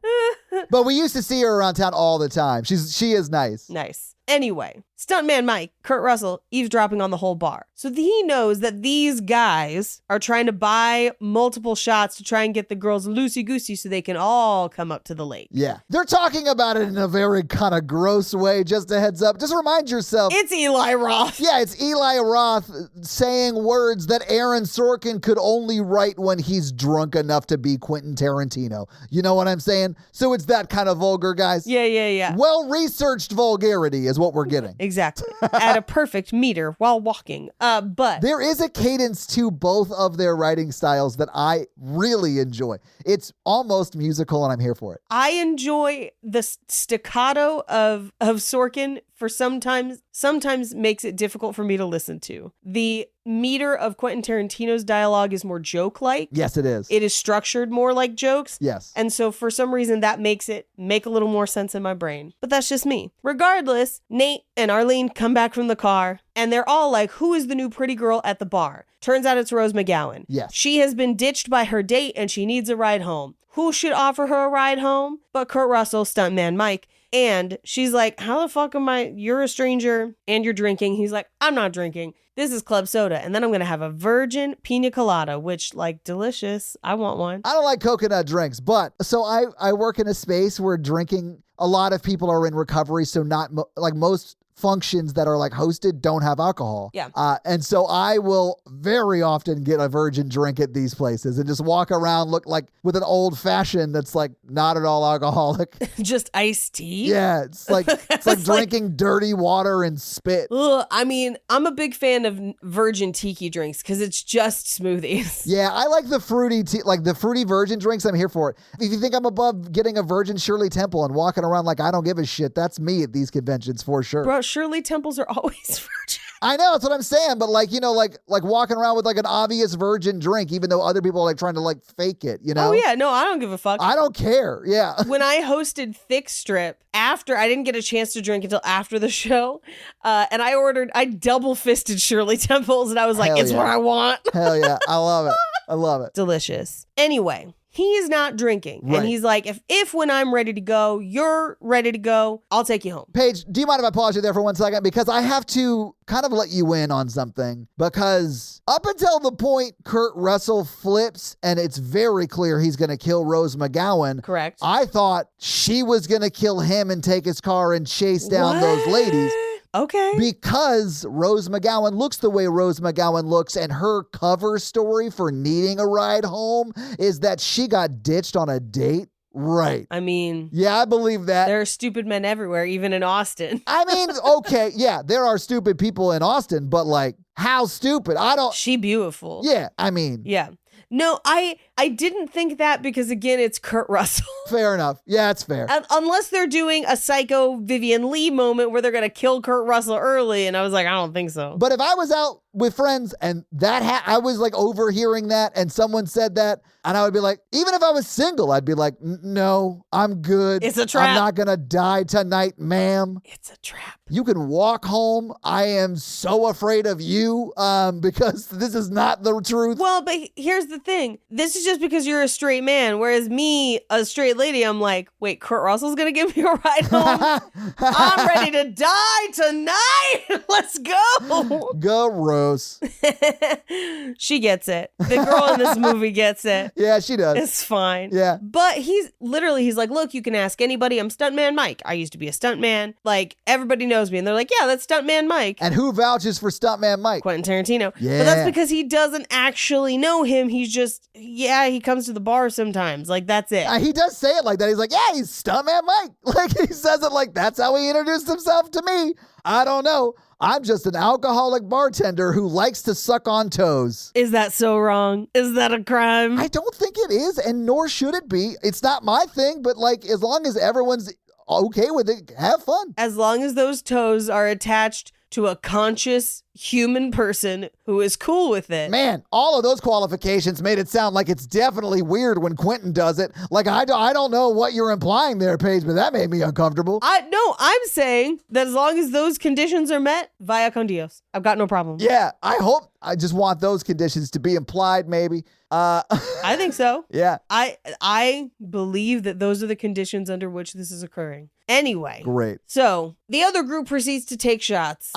B: But we used to see her around town all the time. She is nice.
C: Nice. Anyway, stuntman Mike, Kurt Russell, eavesdropping on the whole bar. So he knows that these guys are trying to buy multiple shots to try and get the girls loosey-goosey so they can all come up to the lake.
B: Yeah. They're talking about it in a very kind of gross way, just a heads up. Just remind yourself.
C: It's Eli Roth.
B: Yeah, it's Eli Roth saying words that Aaron Sorkin could only write when he's drunk enough to be Quentin Tarantino. You know what I'm saying? So it's that kind of vulgar, guys.
C: Yeah.
B: Well-researched vulgarity is what we're getting.
C: Exactly. At a perfect meter while walking. But
B: there is a cadence to both of their writing styles that I really enjoy. It's almost musical and I'm here for it.
C: I enjoy the staccato of Sorkin for sometimes makes it difficult for me to listen to. The meter of Quentin Tarantino's dialogue is more joke-like.
B: Yes, it is.
C: It is structured more like jokes.
B: Yes.
C: And so for some reason that makes it make a little more sense in my brain. But that's just me. Regardless, Nate and Arlene come back from the car and they're all like, who is the new pretty girl at the bar? Turns out it's Rose McGowan.
B: Yes.
C: She has been ditched by her date and she needs a ride home. Who should offer her a ride home but Kurt Russell, stuntman Mike? And she's like, how the fuck am I? You're a stranger and you're drinking. He's like, I'm not drinking. This is club soda. And then I'm going to have a virgin pina colada, which like delicious. I want one.
B: I don't like coconut drinks, but so I work in a space where drinking, a lot of people are in recovery. So not like most functions that are like hosted don't have alcohol.
C: Yeah.
B: And so I will very often get a virgin drink at these places and just walk around, look like with an old fashioned that's like not at all alcoholic.
C: Just iced tea?
B: Yeah. It's like drinking dirty water and spit.
C: Ugh, I mean, I'm a big fan of virgin tiki drinks because it's just smoothies.
B: Yeah, I like the fruity like the fruity virgin drinks. I'm here for it. If you think I'm above getting a virgin Shirley Temple and walking around like I don't give a shit, that's me at these conventions for sure.
C: Bro, Shirley Temples are always virgin.
B: I know, that's what I'm saying, but like, you know, like walking around with like an obvious virgin drink, even though other people are like trying to like fake it, you know?
C: Oh yeah, no, I don't give a fuck.
B: I don't care, yeah.
C: When I hosted Thick Strip, after, I didn't get a chance to drink until after the show, and I double-fisted Shirley Temples, and I was like,
B: Hell
C: it's
B: yeah.
C: what I want.
B: Hell yeah, I love it. I love it.
C: Delicious. Anyway, he is not drinking.
B: Right.
C: And he's like, if when I'm ready to go, you're ready to go, I'll take you home.
B: Paige, do you mind if I pause you there for 1 second? Because I have to kind of let you in on something. Because up until the point Kurt Russell flips and it's very clear he's going to kill Rose McGowan.
C: Correct.
B: I thought she was going to kill him and take his car and chase down those ladies.
C: Okay.
B: Because Rose McGowan looks the way Rose McGowan looks, and her cover story for needing a ride home is that she got ditched on a date. Right.
C: I mean,
B: yeah, I believe that.
C: there are stupid men everywhere, even in Austin.
B: I mean, okay, yeah, there are stupid people in Austin, but like, how stupid?
C: She beautiful.
B: Yeah, I mean.
C: Yeah. No, I didn't think that because, again, it's Kurt Russell.
B: Fair enough. Yeah, it's fair.
C: Unless they're doing a Psycho Vivian Lee moment where they're going to kill Kurt Russell early. And I was like, I don't think so.
B: But if I was out with friends, and that I was like overhearing that, and someone said that, and I would be like, even if I was single, I'd be like, no, I'm good.
C: It's a trap.
B: I'm not gonna die tonight, ma'am.
C: It's a trap.
B: You can walk home. I am so afraid of you because this is not the truth.
C: Well, but here's the thing. This is just because you're a straight man, whereas me, a straight lady, I'm like, wait, Kurt Russell's gonna give me a ride home? I'm ready to die tonight. Let's go.
B: Gross.
C: She gets it. The girl in this movie gets it.
B: Yeah, she does.
C: It's fine.
B: Yeah.
C: But he's like, look, you can ask anybody. I'm Stuntman Mike. I used to be a stuntman. Like, everybody knows me. And they're like, yeah, that's Stuntman Mike.
B: And who vouches for Stuntman Mike?
C: Quentin Tarantino.
B: Yeah.
C: But that's because he doesn't actually know him. He's just, he comes to the bar sometimes. Like, that's it.
B: He does say it like that. He's like, yeah, he's Stuntman Mike. Like, he says it like that's how he introduced himself to me. I don't know. I'm just an alcoholic bartender who likes to suck on toes.
C: Is that so wrong? Is that a crime?
B: I don't think it is, and nor should it be. It's not my thing, but like, as long as everyone's okay with it, have fun.
C: As long as those toes are attached to a conscious human person who is cool with it.
B: Man, all of those qualifications made it sound like it's definitely weird when Quentin does it. Like, I don't know what you're implying there, Paige, but that made me uncomfortable.
C: I'm saying that as long as those conditions are met, vaya con Dios. I've got no problem.
B: Yeah, I just want those conditions to be implied, maybe.
C: I think so.
B: Yeah.
C: I believe that those are the conditions under which this is occurring. Anyway.
B: Great.
C: So the other group proceeds to take shots.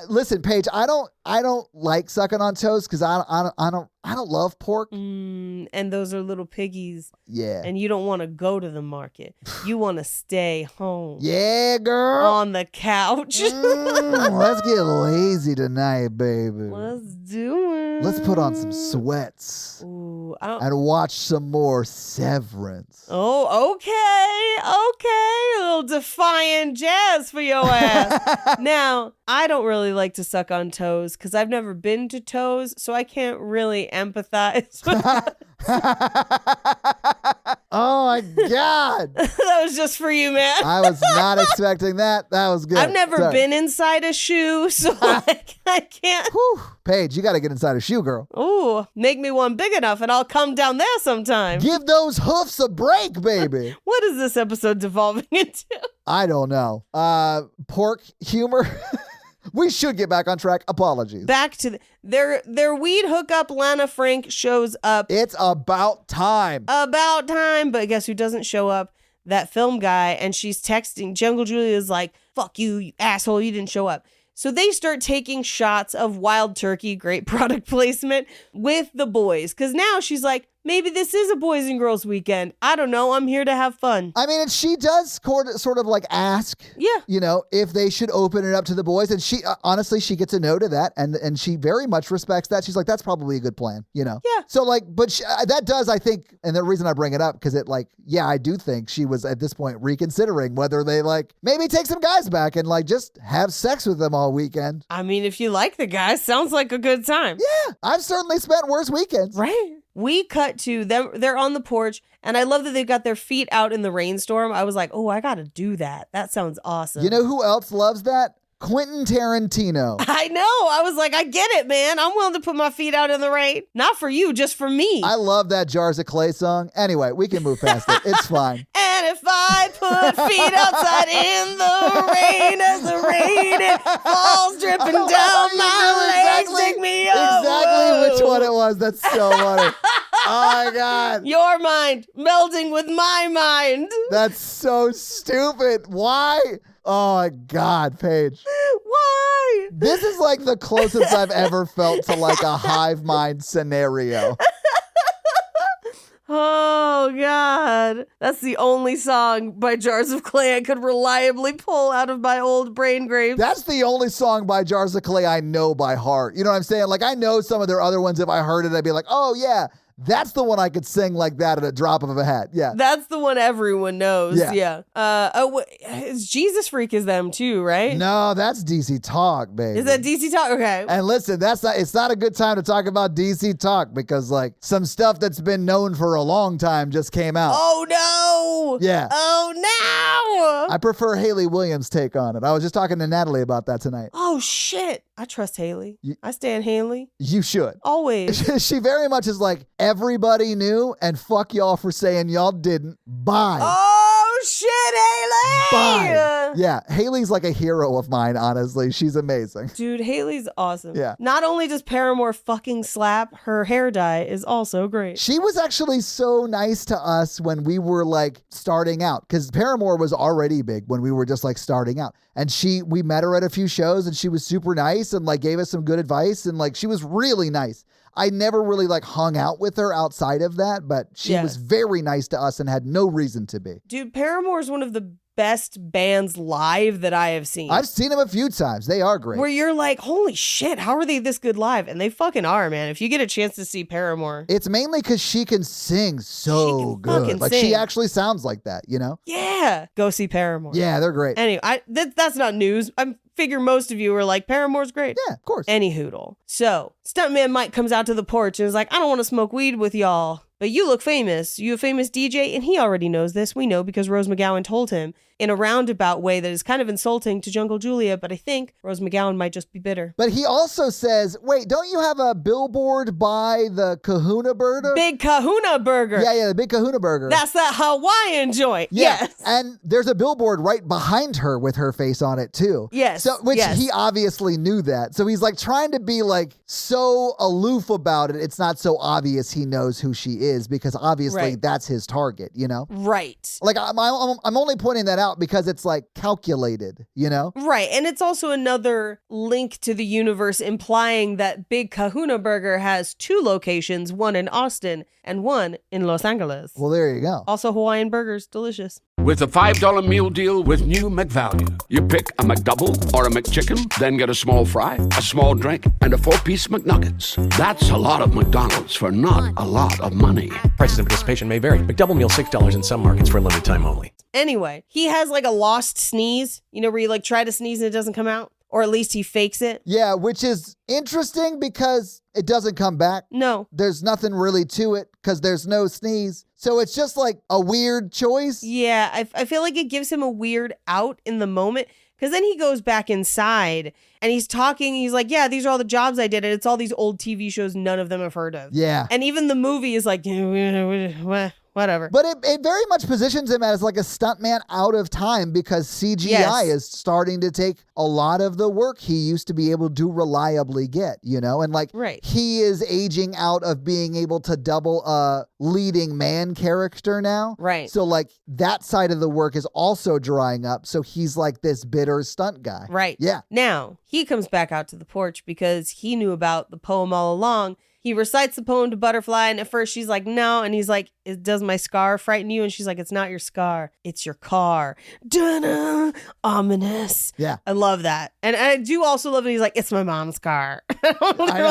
B: Listen, Paige, I don't like sucking on toes because I don't love pork.
C: And those are little piggies.
B: Yeah.
C: And you don't want to go to the market. You want to stay home.
B: Yeah, girl.
C: On the couch.
B: Let's get lazy tonight, baby.
C: Let's do it.
B: Let's put on some sweats.
C: Ooh,
B: and watch some more Severance.
C: Oh, okay. A little defiant jazz for your ass. Now, I don't really like to suck on toes because I've never been to toes, so I can't really empathize with that.
B: Oh my God.
C: That was just for you, man.
B: I was not expecting that. That was good.
C: I've never been inside a shoe, so I can't.
B: Whew. Paige, you got to get inside a shoe, girl.
C: Ooh, make me one big enough and I'll come down there sometime.
B: Give those hoofs a break, baby.
C: What is this episode devolving into?
B: I don't know. Pork humor. We should get back on track. Apologies.
C: Back to their weed hookup. Lana Frank shows up.
B: It's about time.
C: But guess who doesn't show up? That film guy. And she's texting. Jungle Julia's like, fuck you, you asshole, you didn't show up. So they start taking shots of Wild Turkey, great product placement, with the boys. Because now she's like, maybe this is a boys and girls weekend. I don't know. I'm here to have fun.
B: I mean, and she does sort of like ask, if they should open it up to the boys. And she, honestly, she gets a no to that. And she very much respects that. She's like, that's probably a good plan,
C: Yeah.
B: So like, but that does, I think, and the reason I bring it up, because it like, yeah, I do think she was at this point reconsidering whether they like maybe take some guys back and like just have sex with them all weekend.
C: I mean, if you like the guys, sounds like a good time.
B: Yeah, I've certainly spent worse weekends.
C: Right. We cut to them. They're on the porch, and I love that they've got their feet out in the rainstorm. I was like, oh, I got to do that. That sounds awesome.
B: You know who else loves that? Quentin Tarantino.
C: I know. I was like, I get it, man. I'm willing to put my feet out in the rain. Not for you, just for me.
B: I love that Jars of Clay song. Anyway, we can move past it. It's fine.
C: And if I put feet outside in the rain as the rain falls dripping down my legs, take me over.
B: Exactly which one it was. That's so funny. Oh my God.
C: Your mind melding with my mind.
B: That's so stupid. Why? Oh my God, Paige.
C: Why?
B: This is like the closest I've ever felt to like a hive mind scenario.
C: Oh, God. That's the only song by Jars of Clay I could reliably pull out of my old brain grave.
B: That's the only song by Jars of Clay I know by heart. You know what I'm saying? Like, I know some of their other ones. If I heard it, I'd be like, oh, yeah. That's the one I could sing like that at a drop of a hat. Yeah.
C: That's the one everyone knows.
B: Yeah.
C: It's Jesus Freak is them too, right?
B: No, that's DC Talk, baby.
C: Is that DC Talk? Okay.
B: And listen, it's not a good time to talk about DC Talk because like some stuff that's been known for a long time just came out.
C: Oh no!
B: Yeah.
C: Oh, no!
B: I prefer Haley Williams' take on it. I was just talking to Natalie about that tonight.
C: Oh, shit. I trust Haley.
B: You-
C: I stand Haley.
B: You should.
C: Always.
B: She very much is like, everybody knew, and fuck y'all for saying y'all didn't. Bye.
C: Oh, shit, Haley!
B: Bye. Yeah, Haley's like a hero of mine, honestly. She's amazing.
C: Dude, Haley's awesome.
B: Yeah.
C: Not only does Paramore fucking slap, her hair dye is also great.
B: She was actually so nice to us when we were like starting out, because Paramore was already big when we were just like starting out. And we met her at a few shows and she was super nice and like gave us some good advice and like she was really nice. I never really like hung out with her outside of that, but she was very nice to us and had no reason to be.
C: Dude, Paramore is one of the best bands live that I have seen.
B: I've seen them a few times. They are great.
C: Where you're like, holy shit, how are they this good live? And they fucking are, man. If you get a chance to see Paramore.
B: It's mainly because she can sing so good. Like she actually sounds like that, you know?
C: Yeah. Go see Paramore.
B: Yeah, they're great.
C: Anyway, that's not news. I figure most of you are like, Paramore's great.
B: Yeah, of course.
C: Any hoodle. So, Stuntman Mike comes out to the porch and is like, I don't want to smoke weed with y'all, but you look famous. You a famous DJ? And he already knows this. We know because Rose McGowan told him in a roundabout way that is kind of insulting to Jungle Julia, but I think Rose McGowan might just be bitter.
B: But he also says, wait, don't you have a billboard by the Kahuna Burger?
C: Big Kahuna Burger.
B: Yeah, the Big Kahuna Burger.
C: That's that Hawaiian joint.
B: Yeah.
C: Yes.
B: And there's a billboard right behind her with her face on it too.
C: Yes.
B: So, which he obviously knew that. So he's like trying to be like so aloof about it. It's not so obvious he knows who she is because obviously that's his target, you know?
C: Right.
B: Like I'm only pointing that out because it's like calculated, you know?
C: Right. And it's also another link to the universe implying that Big Kahuna Burger has 2 locations, one in Austin and one in Los Angeles.
B: Well, there you go.
C: Also Hawaiian burgers, delicious.
D: With a $5 meal deal with new McValue. You pick a McDouble or a McChicken, then get a small fry, a small drink, and a 4-piece McNuggets. That's a lot of McDonald's for not a lot of money.
E: Prices and participation may vary. McDouble meal $6 in some markets for a limited time only.
C: Anyway, he has like a lost sneeze, you know, where you like try to sneeze and it doesn't come out. Or at least he fakes it.
B: Yeah, which is interesting because it doesn't come back.
C: No.
B: There's nothing really to it because there's no sneeze. So it's just like a weird choice.
C: Yeah, I feel like it gives him a weird out in the moment. Because then he goes back inside and he's talking. He's like, yeah, these are all the jobs I did. And it's all these old TV shows none of them have heard of.
B: Yeah.
C: And even the movie is like, whatever.
B: But it very much positions him as like a stuntman out of time because CGI is starting to take a lot of the work he used to be able to reliably get, you know? And like he is aging out of being able to double a leading man character now.
C: Right.
B: So like that side of the work is also drying up. So he's like this bitter stunt guy.
C: Right.
B: Yeah.
C: Now, he comes back out to the porch because he knew about the poem all along. He recites the poem to Butterfly, and at first she's like, no. And he's like, does my scar frighten you? And she's like, it's not your scar. It's your car. Dun-dun, ominous.
B: Yeah.
C: I love that. And I do also love that he's like, it's my mom's car. They're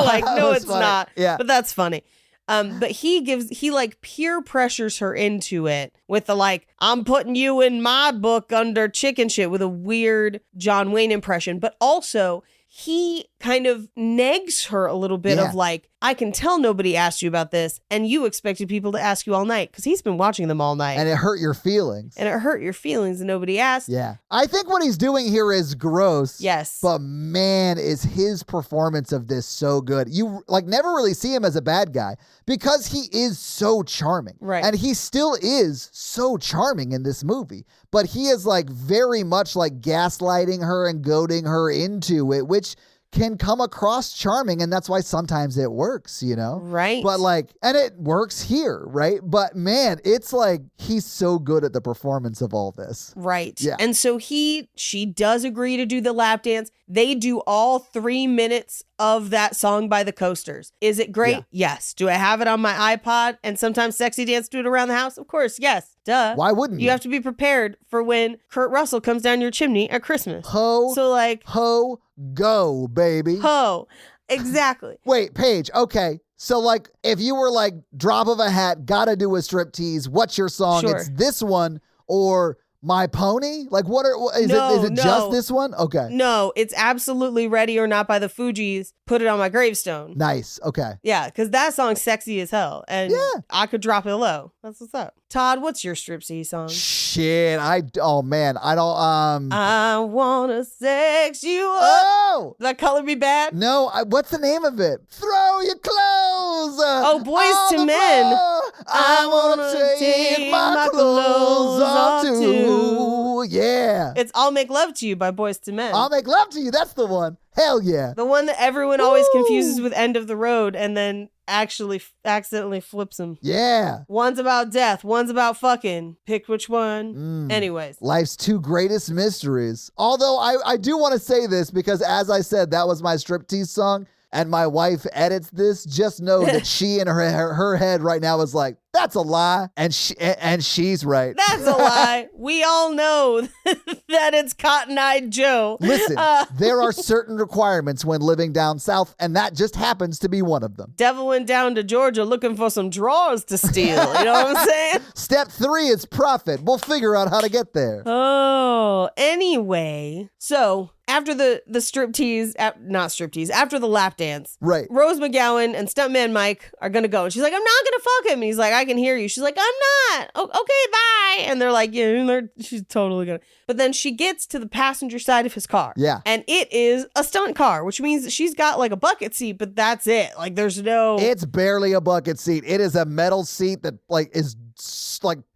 C: like, no, it's
B: funny.
C: not.
B: Yeah.
C: But that's funny. But he like peer pressures her into it with the like, I'm putting you in my book under chicken shit with a weird John Wayne impression. But also he kind of negs her a little bit of like, I can tell nobody asked you about this and you expected people to ask you all night because he's been watching them all night.
B: And it hurt your feelings.
C: And it hurt your feelings and nobody asked.
B: Yeah. I think what he's doing here is gross.
C: Yes.
B: But man, is his performance of this so good. You like never really see him as a bad guy because he is so charming.
C: Right.
B: And he still is so charming in this movie. But he is like very much like gaslighting her and goading her into it, which can come across charming, and that's why sometimes it works, you know?
C: Right.
B: But like, and it works here, right? But man, it's like he's so good at the performance of all this.
C: Right.
B: Yeah.
C: And so she does agree to do the lap dance. They do all 3 minutes of that song by the Coasters. Is it great?
B: Yeah.
C: Yes. Do I have it on my iPod and sometimes sexy dance to it around the house? Of course. Yes. Duh.
B: Why wouldn't you?
C: You have to be prepared for when Kurt Russell comes down your chimney at Christmas. So like,
B: ho, go, baby.
C: Ho. Exactly.
B: Wait, Paige. Okay. So like, if you were like drop of a hat, gotta do a striptease, what's your song?
C: Sure.
B: It's this one or My Pony? Like, is it
C: No.
B: just this one? Okay.
C: No, it's absolutely Ready or Not by the Fugees. Put it on my gravestone.
B: Nice. Okay.
C: Yeah, because that song's sexy as hell. And
B: Yeah.
C: I could drop it low. That's what's up. Todd, what's your striptease song?
B: Shit. Oh man. I don't,
C: I wanna sex you up.
B: oh!
C: Does that color be bad?
B: No, what's the name of it? Throw your clothes.
C: Oh, Boys
B: on
C: to
B: the
C: Men.
B: floor. I wanna take my clothes off too. Yeah.
C: It's I'll Make Love to You by Boys to Men.
B: I'll make love to you. That's the one. Hell yeah.
C: The one that everyone always
B: Woo.
C: confuses with End of the Road and then actually accidentally flips them.
B: Yeah.
C: One's about death, one's about fucking. Pick which one. Anyways.
B: Life's two greatest mysteries. Although I do want to say this because, as I said, that was my striptease song. And my wife edits this. Just know that she in her head right now is like, that's a lie. And she's right.
C: That's a lie. We all know that it's Cotton-Eyed Joe.
B: Listen, there are certain requirements when living down south, and that just happens to be one of them.
C: Devil went down to Georgia looking for some drawers to steal. You know what I'm saying?
B: Step 3 is profit. We'll figure out how to get there.
C: Oh, anyway. So after the striptease, not striptease, after the lap dance,
B: Right.
C: Rose McGowan and stuntman Mike are going to go. And she's like, I'm not going to fuck him. And he's like, I can hear you. She's like, I'm not. Oh, okay, bye. And they're like, yeah, she's totally going to. But then she gets to the passenger side of his car.
B: Yeah.
C: And it is a stunt car, which means that she's got like a bucket seat, but that's it. Like there's no.
B: It's barely a bucket seat. It is a metal seat that is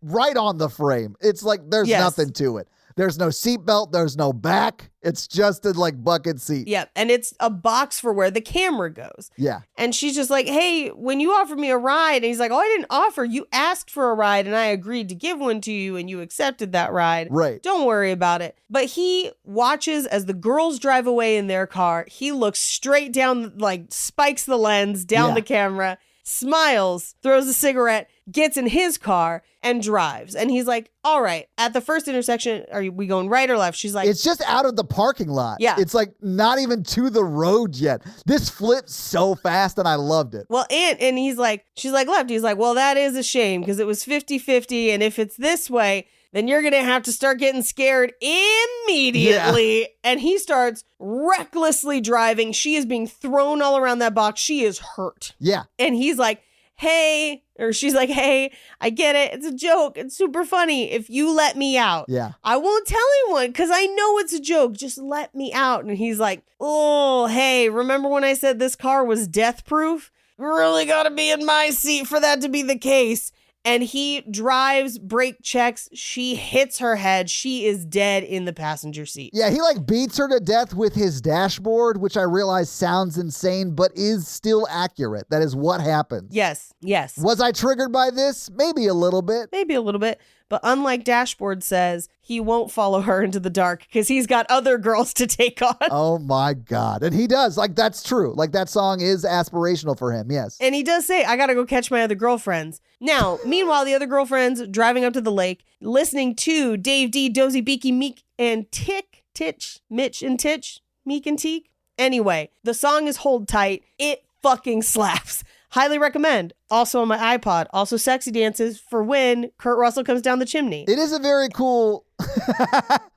B: right on the frame. It's like there's
C: Yes.
B: nothing to it. There's no seatbelt. There's no back. It's just a bucket seat.
C: Yeah. And it's a box for where the camera goes.
B: Yeah.
C: And she's just like, hey, when you offered me a ride, and he's like, oh, I didn't offer. You asked for a ride and I agreed to give one to you and you accepted that ride.
B: Right.
C: Don't worry about it. But he watches as the girls drive away in their car. He looks straight down, spikes the lens down
B: Yeah.
C: the camera, smiles, throws a cigarette, gets in his car and drives. And he's like, all right, at the first intersection, are we going right or left? She's like,
B: It's just out of the parking lot.
C: Yeah.
B: It's not even to the road yet. This flipped so fast and I loved it.
C: well, and he's like, she's like, left. He's like, well, that is a shame because it was 50-50. And if it's this way, then you're going to have to start getting scared immediately. Yeah. And he starts recklessly driving. She is being thrown all around that box. She is hurt.
B: Yeah.
C: And he's like, hey, or she's like, hey, I get it. It's a joke. It's super funny. If you let me out,
B: Yeah.
C: I won't tell anyone because I know it's a joke. Just let me out. And he's like, oh, hey, remember when I said this car was death proof? Really got to be in my seat for that to be the case. And he drives, brake checks. She hits her head. She is dead in the passenger seat.
B: Yeah, he beats her to death with his dashboard, which I realize sounds insane, but is still accurate. That is what happened.
C: Yes.
B: Was I triggered by this? Maybe a little bit.
C: Maybe a little bit. But unlike Dashboard says, he won't follow her into the dark because he's got other girls to take on.
B: Oh my God. And he does. That's true. That song is aspirational for him. Yes.
C: And he does say, I got to go catch my other girlfriends. Now, meanwhile, the other girlfriends driving up to the lake, listening to Dave D, Dozy, Beaky, Meek, and Mitch and Titch, Meek and Teak. Anyway, the song is Hold Tight. It fucking slaps. Highly recommend. Also on my iPod. Also sexy dances for when Kurt Russell comes down the chimney.
B: It is a very cool...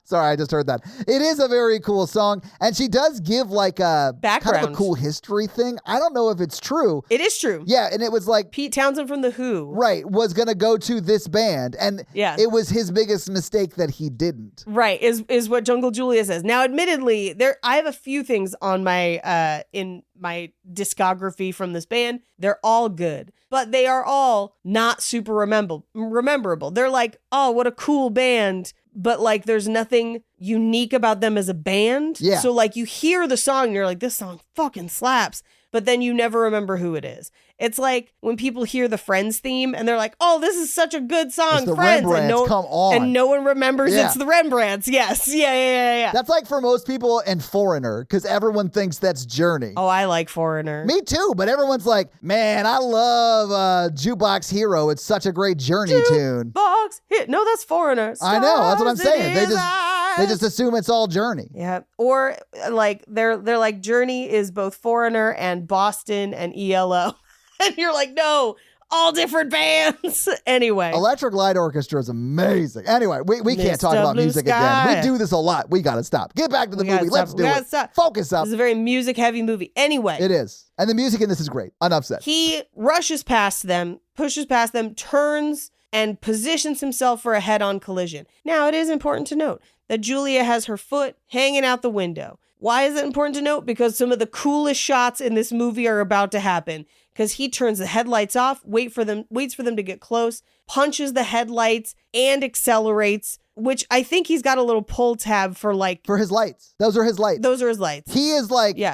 B: Sorry, I just heard that. It is a very cool song. And she does give a kind of
C: Background.
B: a cool history thing. I don't know if it's true.
C: It is true.
B: Yeah, and it was
C: Pete Townsend from The Who.
B: right, was going to go to this band. And
C: Yeah.
B: it was his biggest mistake that he didn't.
C: Right, is what Jungle Julia says. Now, admittedly, I have a few things on my in my discography from this band. They're all good, but they are all not super rememberable. They're like, oh, what a cool band, but there's nothing unique about them as a band.
B: Yeah.
C: So you hear the song and you're like, this song fucking slaps, but then you never remember who it is. It's like when people hear the Friends theme and they're like, oh, this is such a good song,
B: It's the
C: Friends.
B: Rembrandts, come on.
C: And no one remembers
B: Yeah.
C: it's the Rembrandts. Yes. Yeah.
B: That's for most people and Foreigner, because everyone thinks that's Journey.
C: Oh, I like Foreigner.
B: Me too, but everyone's like, man, I love Jukebox Hero. It's such a great Journey tune.
C: Box hit. No, that's Foreigner.
B: I know, that's what I'm
C: Stars in
B: saying. They
C: his
B: just
C: eyes.
B: assume it's all Journey.
C: Yeah. Or they're like Journey is both Foreigner and Boston and ELO. And you're like, no, all different bands. Anyway.
B: Electric Light Orchestra is amazing. Anyway, we can't talk
C: Mr.
B: about
C: Blue
B: music
C: Sky.
B: again. We do this a lot. We got to stop. Get back to the movie. Let's do it.
C: Stop.
B: Focus up.
C: This is a very music-heavy movie. Anyway.
B: It is. And the music in this is great. Enough said.
C: He rushes past them, pushes past them, turns, and positions himself for a head-on collision. Now, it is important to note that Julia has her foot hanging out the window. Why is it important to note? Because some of the coolest shots in this movie are about to happen. Because he turns the headlights off, waits for them to get close, punches the headlights, and accelerates, which I think he's got a little pull tab for
B: his lights. Those are his lights.
C: Those are his lights.
B: He is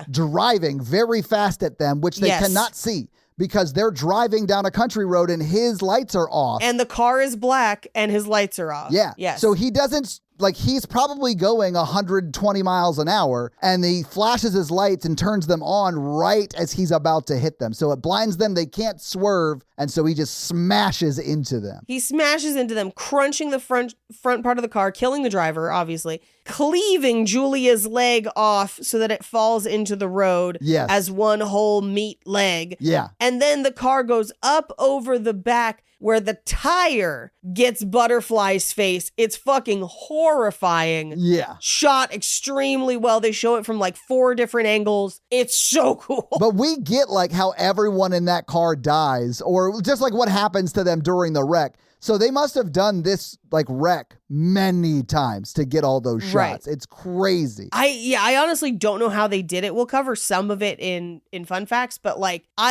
B: driving very fast at them, which they cannot see because they're driving down a country road and his lights are off.
C: And the car is black and his lights are off.
B: Yeah.
C: Yes.
B: So he doesn't, he's probably going 120 miles an hour and he flashes his lights and turns them on right as he's about to hit them. So it blinds them. They can't swerve. And so he just smashes into them.
C: He smashes into them, crunching the front part of the car, killing the driver, obviously, cleaving Julia's leg off so that it falls into the road as one whole meat leg.
B: Yeah.
C: And then the car goes up over the back where the tire gets Butterfly's face. It's fucking horrifying.
B: Yeah.
C: Shot extremely well. They show it from 4 different angles. It's so cool.
B: But we get how everyone in that car dies or just what happens to them during the wreck. So they must have done this wreck many times to get all those shots.
C: Right.
B: It's crazy.
C: I honestly don't know how they did it. We'll cover some of it in fun facts, but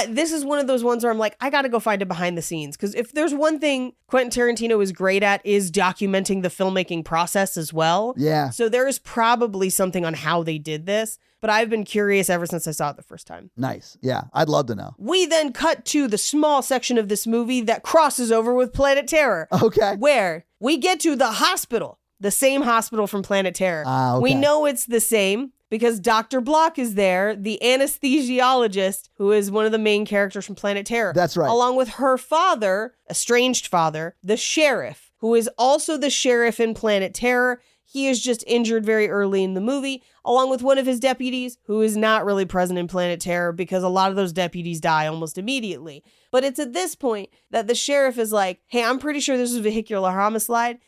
C: this is one of those ones where I'm I got to go find it behind the scenes. Because if there's one thing Quentin Tarantino is great at is documenting the filmmaking process as well.
B: Yeah.
C: So there is probably something on how they did this, but I've been curious ever since I saw it the first time.
B: Nice. Yeah. I'd love to know.
C: We then cut to the small section of this movie that crosses over with Planet Terror.
B: Okay.
C: Where we get to the hospital, the same hospital from Planet Terror.
B: Okay.
C: We know it's the same because Dr. Block is there, the anesthesiologist, who is one of the main characters from Planet Terror.
B: That's right.
C: Along with her father, estranged father, the sheriff, who is also the sheriff in Planet Terror. He is just injured very early in the movie, along with one of his deputies, who is not really present in Planet Terror because a lot of those deputies die almost immediately. But it's at this point that the sheriff is like, hey, I'm pretty sure this was vehicular homicide,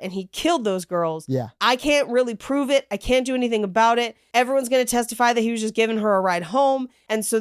C: and he killed those girls.
B: Yeah.
C: I can't really prove it. I can't do anything about it. Everyone's going to testify that he was just giving her a ride home. And so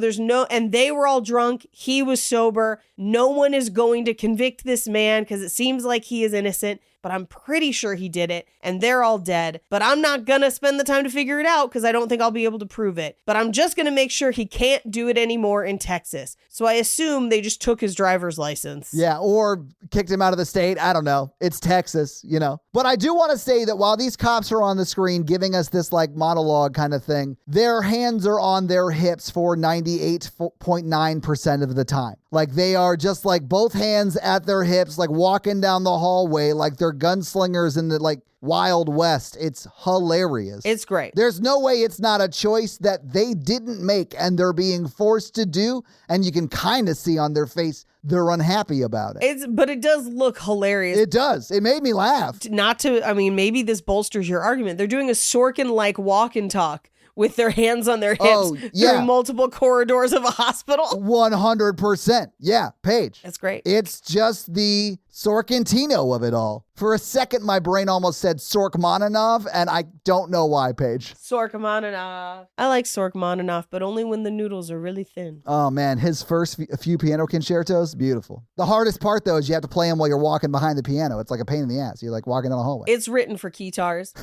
C: and they were all drunk. He was sober. No one is going to convict this man because it seems like he is innocent. But I'm pretty sure he did it, and they're all dead. But I'm not gonna spend the time to figure it out because I don't think I'll be able to prove it. But I'm just gonna make sure he can't do it anymore in Texas. So I assume they just took his driver's license.
B: Yeah, or kicked him out of the state. I don't know. It's Texas, But I do want to say that while these cops are on the screen giving us this monologue kind of thing, their hands are on their hips for 98.9% of the time. They are just both hands at their hips, walking down the hallway like they're gunslingers in the Wild West. It's hilarious.
C: It's great.
B: There's no way it's not a choice that they didn't make and they're being forced to do. And you can kind of see on their face they're unhappy about it.
C: But it does look hilarious.
B: It does. It made me laugh.
C: Maybe this bolsters your argument. They're doing a Sorkin-like walk and talk with their hands on their hips through multiple corridors of a hospital.
B: 100%. Yeah, Paige.
C: That's great.
B: It's just the Sorkintino of it all. For a second, my brain almost said Sorkmoninoff, and I don't know why, Paige.
C: Sorkmoninoff. I like Sorkmoninoff, but only when the noodles are really thin.
B: Oh, man. His first few piano concertos, beautiful. The hardest part, though, is you have to play them while you're walking behind the piano. It's like a pain in the ass. You're walking down the hallway.
C: It's written for keytars.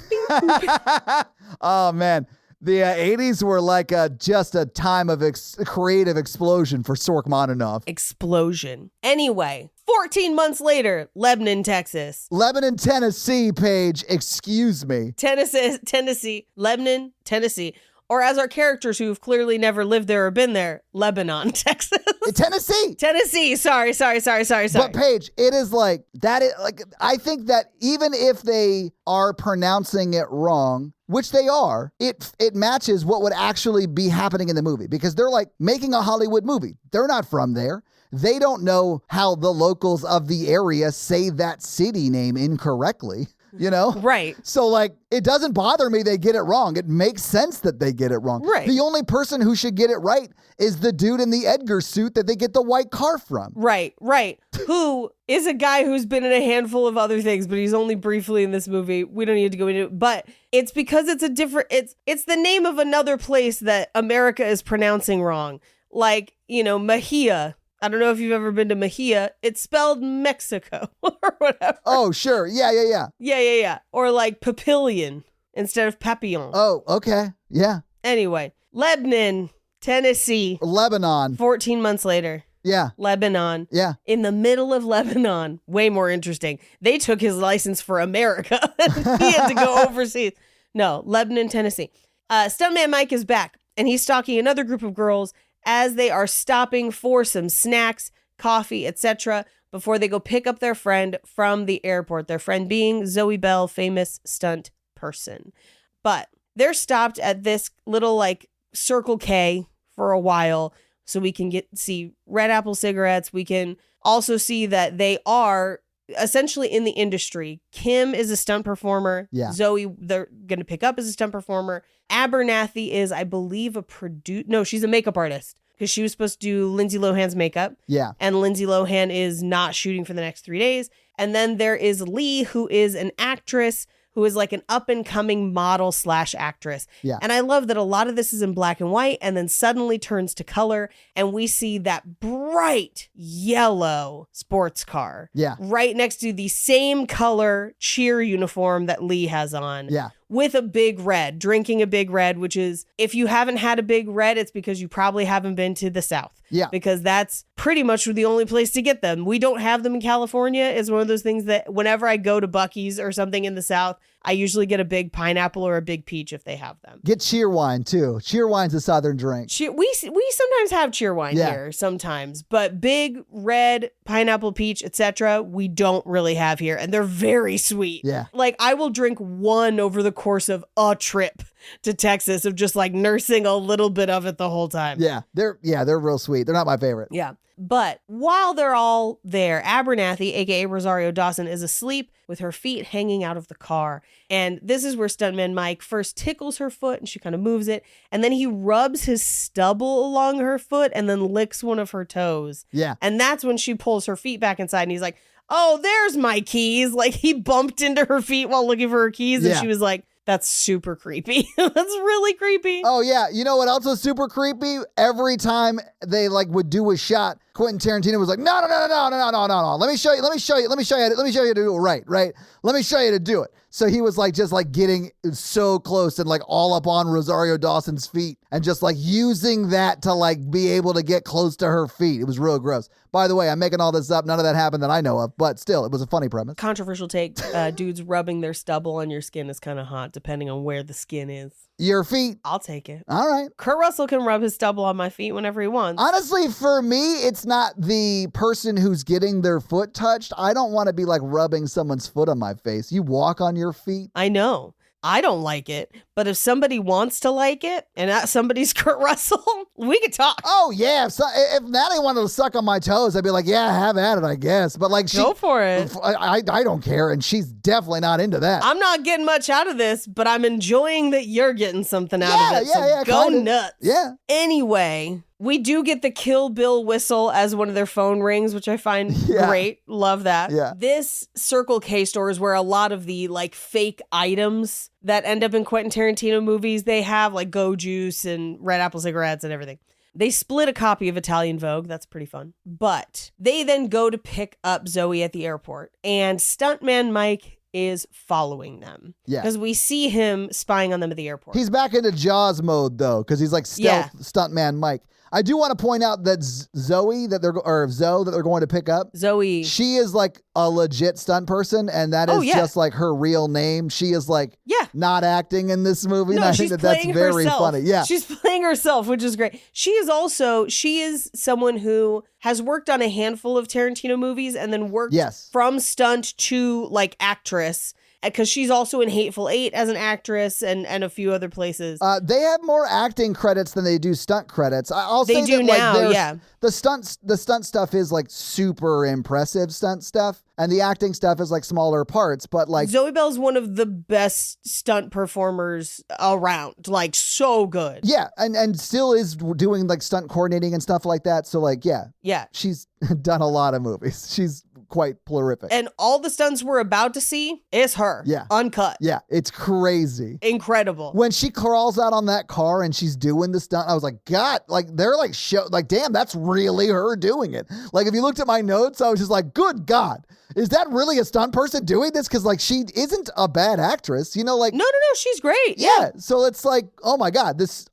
B: Oh, man. The 80s were just a time of creative explosion for Sorkmoninoff.
C: Explosion. Anyway, 14 months later, Lebanon, Texas.
B: Lebanon, Tennessee, Paige. Excuse me.
C: Tennessee. Lebanon, Tennessee. Or as our characters who've clearly never lived there or been there, Lebanon, Texas.
B: Tennessee.
C: Tennessee. Sorry.
B: But Paige, it is that. I think that even if they are pronouncing it wrong, which they are, it matches what would actually be happening in the movie because they're making a Hollywood movie. They're not from there. They don't know how the locals of the area say that city name incorrectly. you know?
C: Right.
B: So, like, it doesn't bother me they get it wrong. It makes sense that they get it wrong.
C: Right.
B: The only person who should get it right is the dude in the Edgar suit that they get the white car from.
C: Right. Who is a guy who's been in a handful of other things, but he's only briefly in this movie. We don't need to go into it, but it's because it's a different, it's the name of another place that America is pronouncing wrong. Like, Mejia. I don't know if you've ever been to Mejia. It's spelled Mexico or whatever.
B: Oh, sure. Yeah.
C: Yeah. Or like papillion instead of papillon.
B: Oh, okay. Yeah.
C: Anyway, Lebanon, Tennessee.
B: Lebanon.
C: 14 months later.
B: Yeah.
C: Lebanon.
B: Yeah.
C: In the middle of Lebanon. Way more interesting. They took his license for America. He had to go overseas. No, Lebanon, Tennessee. Stuntman Mike is back, and he's stalking another group of girls as they are stopping for some snacks, coffee, etc., before they go pick up their friend from the airport. Their friend being Zoe Bell, famous stunt person. But they're stopped at this little like Circle K for a while so we can see Red Apple cigarettes. We can also see that they are essentially in the industry. Kim is a stunt performer.
B: Yeah.
C: Zoe, they're going to pick up as a stunt performer. Abernathy is, I believe, she's a makeup artist because she was supposed to do Lindsay Lohan's makeup.
B: Yeah.
C: And Lindsay Lohan is not shooting for the next 3 days. And then there is Lee, who is an actress who is like an up-and-coming model / actress.
B: Yeah.
C: And I love that a lot of this is in black and white and then suddenly turns to color, and we see that bright yellow sports car
B: Yeah.
C: right next to the same color cheer uniform that Lee has on.
B: Yeah.
C: With a big red, drinking a big red, which is, if you haven't had a big red, it's because you probably haven't been to the South.
B: Yeah.
C: Because that's pretty much the only place to get them. We don't have them in California. It's one of those things that whenever I go to Buc-ee's or something in the South, I usually get a big pineapple or a big peach if they have them.
B: Get cheer wine, too. Cheer wine's a Southern drink.
C: We sometimes have cheer wine
B: Yeah.
C: here, sometimes. But big, red, pineapple, peach, etc., we don't really have here. And they're very sweet.
B: Yeah.
C: Like, I will drink one over the course of a trip to Texas of just like nursing a little bit of it the whole time.
B: Yeah. They're real sweet. They're not my favorite.
C: Yeah. But while they're all there, Abernathy, aka Rosario Dawson, is asleep with her feet hanging out of the car. And this is where Stuntman Mike first tickles her foot and she kind of moves it. And then he rubs his stubble along her foot and then licks one of her toes.
B: Yeah.
C: And that's when she pulls her feet back inside and he's like, oh, there's my keys. Like, he bumped into her feet while looking for her keys. And
B: Yeah.
C: she was like, that's super creepy. That's really creepy.
B: Oh, yeah. You know what else was super creepy? Every time they like would do a shot, Quentin Tarantino was like, no. Let me show you to do it right. Let me show you to do it. So he was like, just like getting so close and like all up on Rosario Dawson's feet and just like using that to like be able to get close to her feet. It was real gross. By the way, I'm making all this up. None of that happened that I know of, but still, it was a funny premise.
C: Controversial take. Dudes rubbing their stubble on your skin is kind of hot, depending on where the skin is.
B: Your feet.
C: I'll take it.
B: All right.
C: Kurt Russell can rub his stubble on my feet whenever he wants.
B: Honestly, for me, it's not the person who's getting their foot touched. I don't want to be like rubbing someone's foot on my face. You walk on your feet.
C: I know. I don't like it, but if somebody wants to like it and that somebody's Kurt Russell, we could talk.
B: Oh, yeah. If Natalie wanted to suck on my toes, I'd be like, yeah, have at it, I guess. But like,
C: Go for it.
B: I don't care. And she's definitely not into that.
C: I'm not getting much out of this, but I'm enjoying that you're getting something out of it. So go
B: kinda.
C: nuts.
B: Yeah.
C: Anyway, we do get the Kill Bill whistle as one of their phone rings, which I find great. Love that.
B: Yeah.
C: This Circle K store is where a lot of the like fake items that end up in Quentin Tarantino movies, they have like Go Juice and Red Apple cigarettes and everything. They split a copy of Italian Vogue. That's pretty fun. But they then go to pick up Zoe at the airport, and Stuntman Mike is following them.
B: Yeah.
C: Because we see him spying on them at the airport.
B: He's back into Jaws mode, though, because he's like stealth stuntman Mike. I do want to point out that Zoe that they're going to pick up.
C: Zoe.
B: She is like a legit stunt person, and that is just like her real name. She is like not acting in this movie.
C: No,
B: and I
C: she's
B: think that's
C: playing
B: very
C: herself.
B: funny. Yeah.
C: She's playing herself, which is great. She is someone who has worked on a handful of Tarantino movies and then worked from stunt to like actress. because she's also in Hateful Eight as an actress and a few other places.
B: They have more acting credits than they do stunt credits. I'll
C: They
B: say
C: do
B: that, like,
C: now, yeah.
B: The stunt stuff is like super impressive stunt stuff, and the acting stuff is like smaller parts. But like
C: Zoe Bell's one of the best stunt performers around, like so good.
B: yeah, and still is doing like stunt coordinating and stuff like that. So like
C: Yeah.
B: she's done a lot of movies. She's quite prolific.
C: And all the stunts we're about to see is her.
B: Yeah.
C: Uncut.
B: Yeah, it's crazy.
C: Incredible.
B: When she crawls out on that car and she's doing the stunt, I was like, God, like they're like damn, that's really her doing it. Like if you looked at my notes, I was just like, good God, is that really a stunt person doing this? Because like she isn't a bad actress, you know, like
C: No, she's great.
B: yeah. So it's like, oh my God, this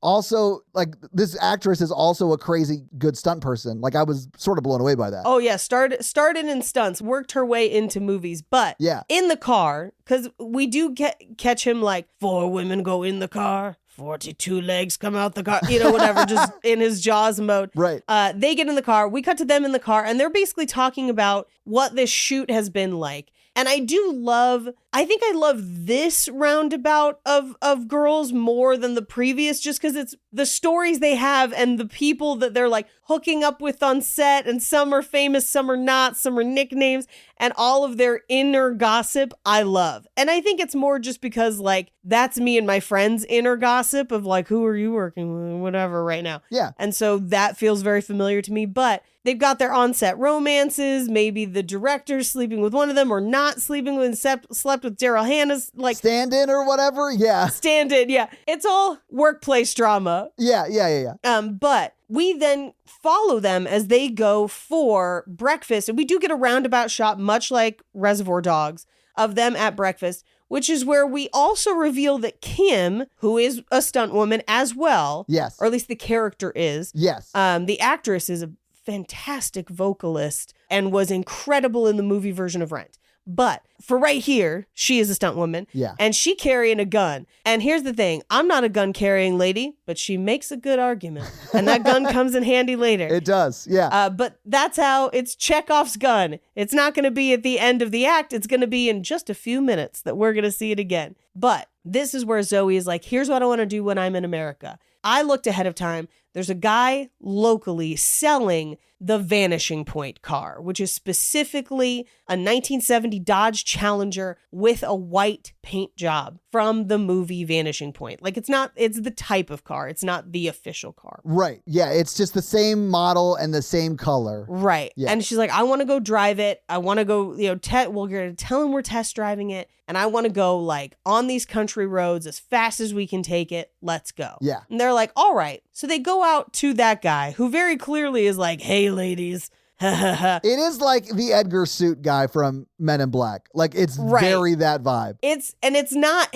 B: actress is also a crazy good stunt person. Like I was sort of blown away by that.
C: Oh yeah, started in stunts, worked her way into movies, but
B: Yeah.
C: in the car, because we do catch him like 4 women go in the car, 42 legs come out the car, you know, whatever, just in his Jaws mode.
B: Right.
C: They get in the car, we cut to them in the car, and they're basically talking about what this shoot has been like. And I think I love this roundabout of girls more than the previous, just because it's the stories they have and the people that they're like hooking up with on set, and some are famous, some are not, some are nicknames, and all of their inner gossip I love. And I think it's more just because like that's me and my friends' inner gossip of like, who are you working with, whatever right now.
B: Yeah.
C: And so that feels very familiar to me, but they've got their on-set romances. Maybe the director's sleeping with one of them or not sleeping with, slept with Daryl Hannah's like
B: stand-in or whatever. Yeah.
C: stand-in. Yeah. It's all workplace drama.
B: Yeah.
C: But we then follow them as they go for breakfast. And we do get a roundabout shot, much like Reservoir Dogs, of them at breakfast, which is where we also reveal that Kim, who is a stunt woman as well.
B: Yes.
C: Or at least the character is.
B: Yes.
C: The actress is a fantastic vocalist and was incredible in the movie version of Rent. But for right here, she is a stunt woman.
B: Yeah.
C: And she carrying a gun. And here's the thing. I'm not a gun carrying lady, but she makes a good argument. And that gun comes in handy later.
B: It does. Yeah.
C: But that's how it's Chekhov's gun. It's not going to be at the end of the act. It's going to be in just a few minutes that we're going to see it again. But this is where Zoe is like, here's what I want to do when I'm in America. I looked ahead of time. There's a guy locally selling the Vanishing Point car, which is specifically a 1970 Dodge Challenger with a white paint job from the movie Vanishing Point. Like it's the type of car. It's not the official car.
B: Right. Yeah. It's just the same model and the same color.
C: Right.
B: Yeah.
C: And she's like, I want to go drive it. I want to go, we're going to tell him we're test driving it. And I want to go like on these country roads as fast as we can take it. Let's go.
B: Yeah.
C: And they're like, all right. So they go out to that guy who very clearly is like, hey, ladies.
B: It is like the Edgar suit guy from Men in Black. Like it's
C: Right.
B: very that vibe.
C: It's not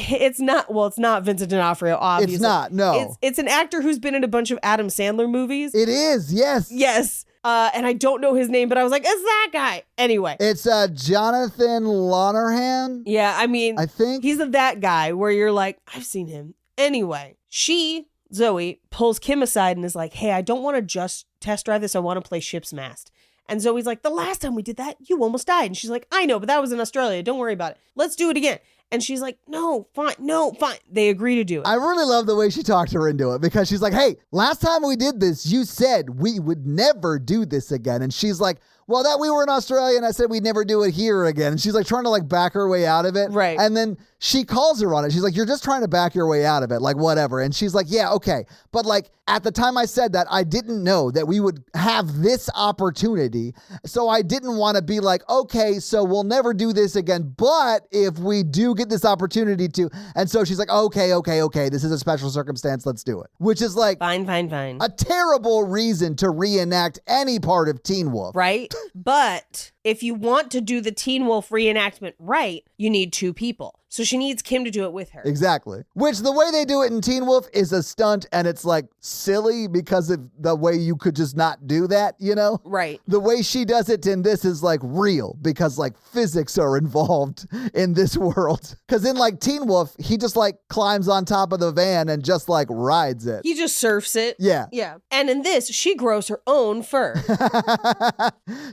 C: Vincent D'Onofrio, obviously.
B: It's not. No.
C: It's an actor who's been in a bunch of Adam Sandler movies.
B: It is. Yes.
C: Yes. And I don't know his name, but I was like, it's that guy. Anyway.
B: It's Jonathan Lonergan.
C: Yeah, I mean,
B: I think.
C: he's that guy where you're like, I've seen him. Anyway, Zoe, pulls Kim aside and is like, hey, I don't want to just test drive this. I want to play ship's mast. And Zoe's like, the last time we did that, you almost died. And she's like, I know, but that was in Australia. Don't worry about it. Let's do it again. And she's like, no, fine. They agree to do it.
B: I really love the way she talked her into it because she's like, hey, last time we did this, you said we would never do this again. And she's like, well, that we were in Australia and I said we'd never do it here again. And she's like trying to like back her way out of it.
C: Right.
B: And then she calls her on it. She's like, you're just trying to back your way out of it. Like whatever. And she's like, yeah, okay. But like at the time I said that, I didn't know that we would have this opportunity. So I didn't want to be like, okay, so we'll never do this again. But if we do get this opportunity to, and so she's like, okay. This is a special circumstance. Let's do it. Which is like
C: Fine.
B: a terrible reason to reenact any part of Teen Wolf.
C: Right? But if you want to do the Teen Wolf reenactment right, you need 2 people. So she needs Kim to do it with her.
B: Exactly. Which the way they do it in Teen Wolf is a stunt and it's like silly because of the way you could just not do that, you know?
C: Right.
B: The way she does it in this is like real because like physics are involved in this world. Because in like Teen Wolf, he just like climbs on top of the van and just like rides it.
C: He just surfs it.
B: Yeah.
C: Yeah. And in this, she grows her own fur.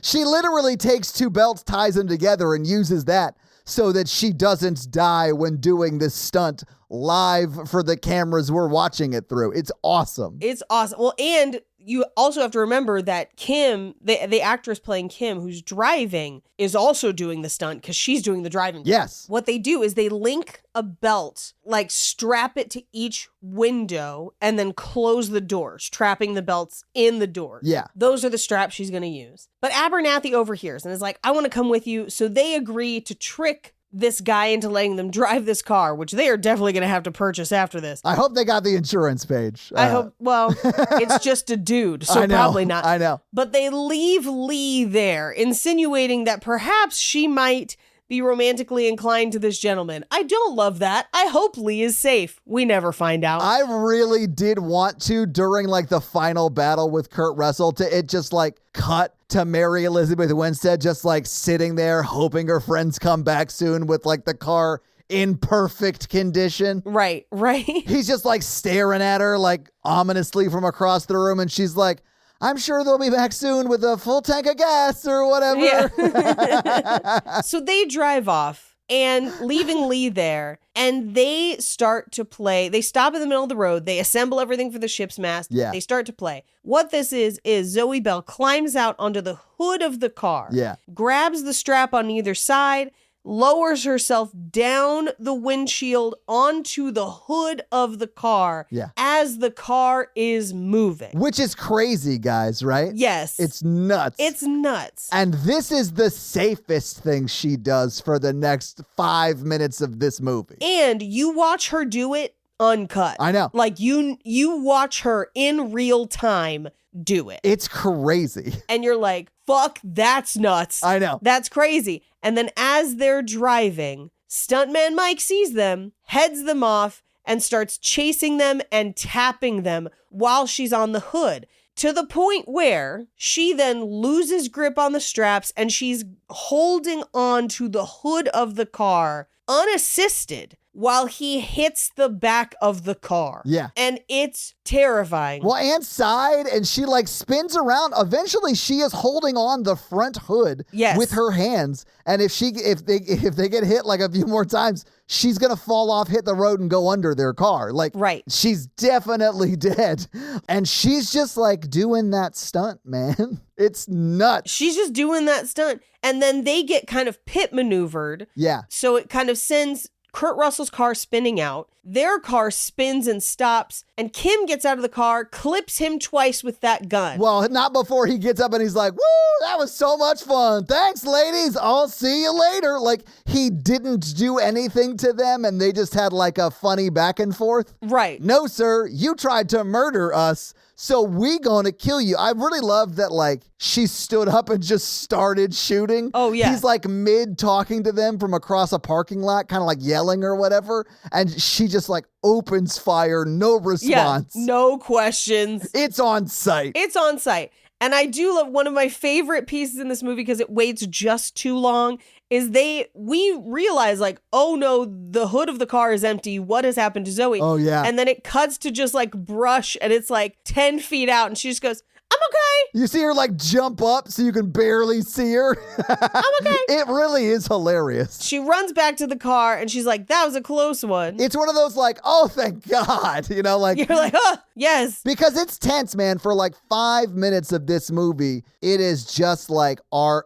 B: She literally takes 2 belts, ties them together and uses that. so that she doesn't die when doing this stunt live for the cameras we're watching it through. It's awesome.
C: It's awesome. Well, and you also have to remember that Kim, the actress playing Kim, who's driving, is also doing the stunt because she's doing the driving.
B: Yes.
C: What they do is they link a belt, like strap it to each window and then close the doors, trapping the belts in the door.
B: Yeah.
C: Those are the straps she's going to use. But Abernathy overhears and is like, I want to come with you. So they agree to trick this guy into letting them drive this car, which they are definitely going to have to purchase after this.
B: I hope they got the insurance page.
C: I hope, well, it's just a dude, so
B: I know,
C: probably not.
B: I know.
C: But they leave Lee there, insinuating that perhaps she might be romantically inclined to this gentleman. I don't love that. I hope Lee is safe. We never find out.
B: I really did want to, during like the final battle with Kurt Russell, to it just like cut to Mary Elizabeth Winstead just like sitting there hoping her friends come back soon with like the car in perfect condition.
C: Right.
B: He's just like staring at her like ominously from across the room, and she's like, I'm sure they'll be back soon with a full tank of gas or whatever.
C: Yeah. So they drive off and leaving Lee there, and they start to play. They stop in the middle of the road. They assemble everything for the ship's mast.
B: Yeah.
C: They start to play. What this is Zoe Bell climbs out onto the hood of the car.
B: Yeah.
C: Grabs the strap on either side, lowers herself down the windshield onto the hood of the car.
B: Yeah.
C: As the car is moving.
B: Which is crazy, guys, right?
C: Yes.
B: It's nuts.
C: It's nuts.
B: And this is the safest thing she does for the next 5 minutes of this movie.
C: And you watch her do it uncut.
B: I know.
C: Like you watch her in real time do it.
B: It's crazy.
C: And you're like, fuck, that's nuts.
B: I know.
C: That's crazy. And then as they're driving, Stuntman Mike sees them, heads them off, and starts chasing them and tapping them while she's on the hood. To the point where she then loses grip on the straps and she's holding on to the hood of the car unassisted while he hits the back of the car.
B: Yeah.
C: And it's terrifying.
B: Well, Anne sighed and she like spins around. Eventually she is holding on the front hood with her hands. And if they get hit like a few more times, she's going to fall off, hit the road, and go under their car. Like,
C: right.
B: She's definitely dead. And she's just like doing that stunt, man. It's nuts.
C: She's just doing that stunt. And then they get kind of pit maneuvered.
B: Yeah.
C: So it kind of sends Kurt Russell's car spinning out. Their car spins and stops, and Kim gets out of the car, clips him twice with that gun.
B: Well, not before he gets up and he's like, woo, that was so much fun. Thanks, ladies. I'll see you later. Like, he didn't do anything to them, and they just had like a funny back and forth.
C: Right.
B: No, sir, you tried to murder us, so we gonna kill you. I really love that, like, she stood up and just started shooting.
C: Oh, yeah.
B: He's like mid talking to them from across a parking lot, kind of like yelling or whatever, and she just like opens fire, no response.
C: Yeah, no questions.
B: It's on sight.
C: It's on site. And I do love one of my favorite pieces in this movie because it waits just too long is we realize like, oh no, the hood of the car is empty. What has happened to Zoe?
B: Oh yeah.
C: And then it cuts to just like brush and it's like 10 feet out and she just goes, I'm okay.
B: You see her like jump up so you can barely see her.
C: I'm okay.
B: It really is hilarious.
C: She runs back to the car and she's like, that was a close one.
B: It's one of those like, oh, thank God. You know, like.
C: You're like, oh, yes.
B: Because it's tense, man. For like 5 minutes of this movie, it is just like,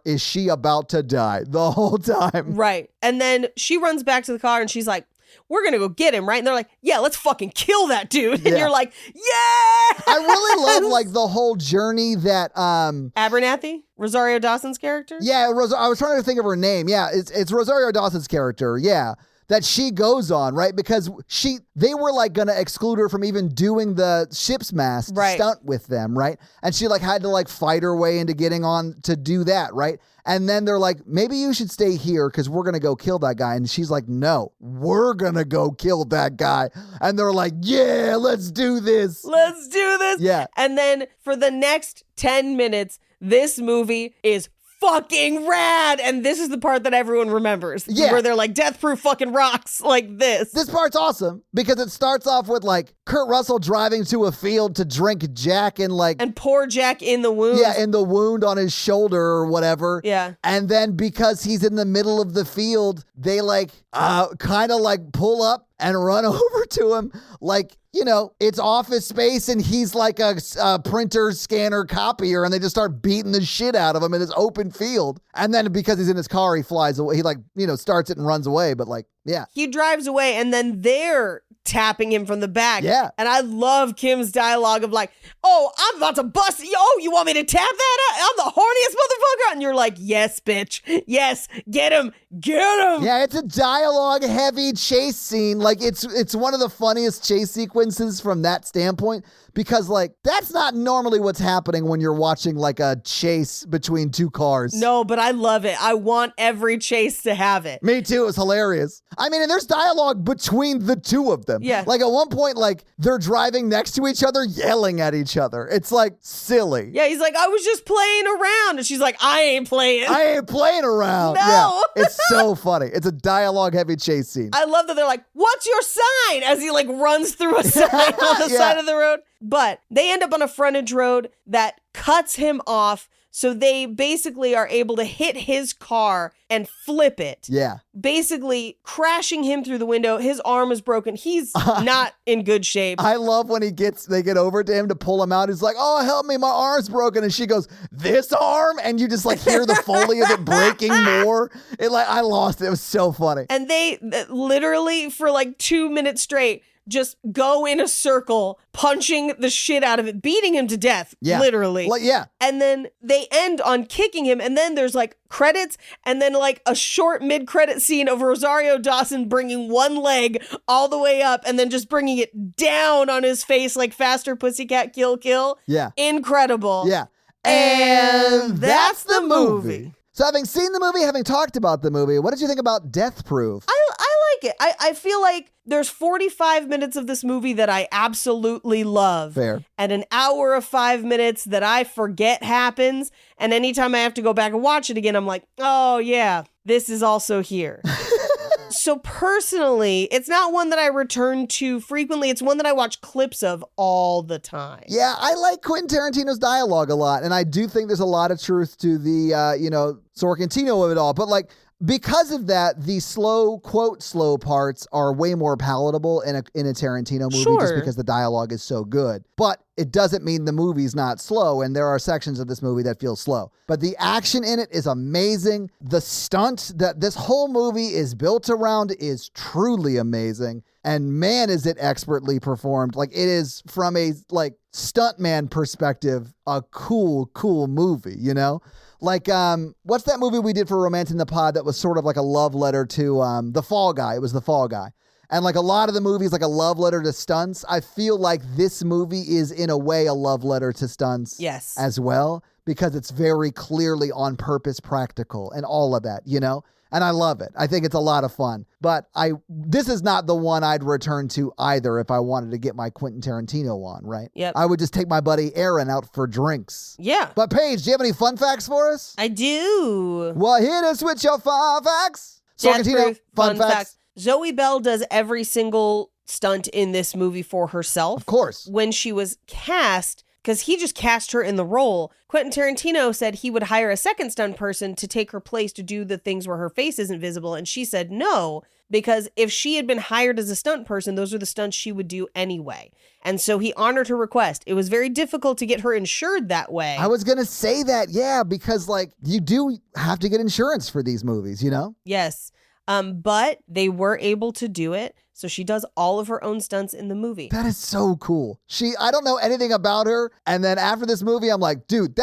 B: is she about to die the whole time?
C: Right. And then she runs back to the car and she's like, we're going to go get him, right? And they're like, yeah, let's fucking kill that dude. And you're like, yeah.
B: I really love like the whole journey that
C: Abernathy, Rosario Dawson's character.
B: Yeah, I was trying to think of her name. Yeah, it's Rosario Dawson's character. Yeah. That she goes on, right? Because they were like gonna exclude her from even doing the ship's mast stunt with them, right? And she like had to like fight her way into getting on to do that, right? And then they're like, maybe you should stay here because we're gonna go kill that guy. And she's like, no, we're gonna go kill that guy. And they're like, yeah, let's do this.
C: Let's do this.
B: Yeah.
C: And then for the next 10 minutes, this movie is fucking rad. And this is the part that everyone remembers.
B: Yeah.
C: Where they're like, Death Proof fucking rocks like this.
B: This part's awesome because it starts off with like Kurt Russell driving to a field to drink Jack and
C: pour Jack in the wound.
B: Yeah, in the wound on his shoulder or whatever.
C: Yeah.
B: And then because he's in the middle of the field, they kind of pull up and run over to him like, it's office space and he's like a printer, scanner, copier, and they just start beating the shit out of him in this open field. And then because he's in his car, he flies away. He starts it and runs away, but yeah.
C: He drives away and then they're tapping him from the back.
B: Yeah.
C: And I love Kim's dialogue of like, oh, I'm about to bust. Oh, you want me to tap that out? I'm the horniest motherfucker. And you're like, yes, bitch. Yes. Get him. Get him.
B: Yeah, it's a dialogue heavy chase scene. It's one of the funniest chase sequences from that standpoint because that's not normally what's happening when you're watching a chase between two cars.
C: No, but I love it. I want every chase to have it.
B: Me too. It was hilarious. I mean, and there's dialogue between the two of them.
C: Yeah.
B: At one point, they're driving next to each other, yelling at each other. It's silly.
C: Yeah, he's like, I was just playing around. And she's like, I ain't playing.
B: I ain't playing around.
C: No.
B: Yeah. It's so funny. It's a dialogue heavy chase scene.
C: I love that they're like, what's your sign? As he runs through a sign on the
B: Yeah.
C: side of the road. But they end up on a frontage road that cuts him off. So they basically are able to hit his car and flip it.
B: Yeah.
C: Basically crashing him through the window. His arm is broken. He's not in good shape.
B: I love when they get over to him to pull him out. He's like, oh, help me. My arm's broken. And she goes, this arm? And you just hear the Foley of it breaking more. I lost it. It was so funny.
C: And they literally for 2 minutes straight just go in a circle, punching the shit out of it, beating him to death, literally.
B: Yeah.
C: And then they end on kicking him, and then there's credits, and then a short mid-credit scene of Rosario Dawson bringing one leg all the way up, and then just bringing it down on his face like Faster Pussycat Kill Kill.
B: Yeah.
C: Incredible.
B: Yeah.
C: And that's the movie.
B: So having seen the movie, having talked about the movie, what did you think about Death Proof?
C: I like it. I feel like there's 45 minutes of this movie that I absolutely love.
B: Fair.
C: And an hour of 5 minutes that I forget happens. And anytime I have to go back and watch it again, I'm like, oh yeah, this is also here. So personally, it's not one that I return to frequently. It's one that I watch clips of all the time.
B: Yeah, I like Quentin Tarantino's dialogue a lot. And I do think there's a lot of truth to the, Sorrentino of it all. But because of that, the slow parts are way more palatable in a Tarantino movie just
C: Sure.
B: because the dialogue is so good. But it doesn't mean the movie's not slow, and there are sections of this movie that feel slow. But the action in it is amazing. The stunt that this whole movie is built around is truly amazing. And man, is it expertly performed. It is from a stuntman perspective, a cool movie, what's that movie we did for Romance in the Pod that was sort of like a love letter to The Fall Guy? It was The Fall Guy. And a lot of the movies, a love letter to stunts, I feel like this movie is in a way a love letter to stunts
C: Yes.
B: as well, because it's very clearly on purpose practical and all of that, And I love it. I think it's a lot of fun. But this is not the one I'd return to either if I wanted to get my Quentin Tarantino on, right?
C: Yep.
B: I would just take my buddy Aaron out for drinks.
C: Yeah.
B: But Paige, do you have any fun facts for us?
C: I do.
B: Well, hit us with your fun facts.
C: Death
B: Sorrentino,
C: Proof, fun facts. Zoe Bell does every single stunt in this movie for herself.
B: Of course.
C: When she was cast, because he just cast her in the role, Quentin Tarantino said he would hire a second stunt person to take her place to do the things where her face isn't visible. And she said no, because if she had been hired as a stunt person, those are the stunts she would do anyway. And so he honored her request. It was very difficult to get her insured that way.
B: I was going to say that, yeah, because you do have to get insurance for these movies,
C: Yes. But they were able to do it. So she does all of her own stunts in the movie.
B: That is so cool. I don't know anything about her. And then after this movie, I'm like, dude,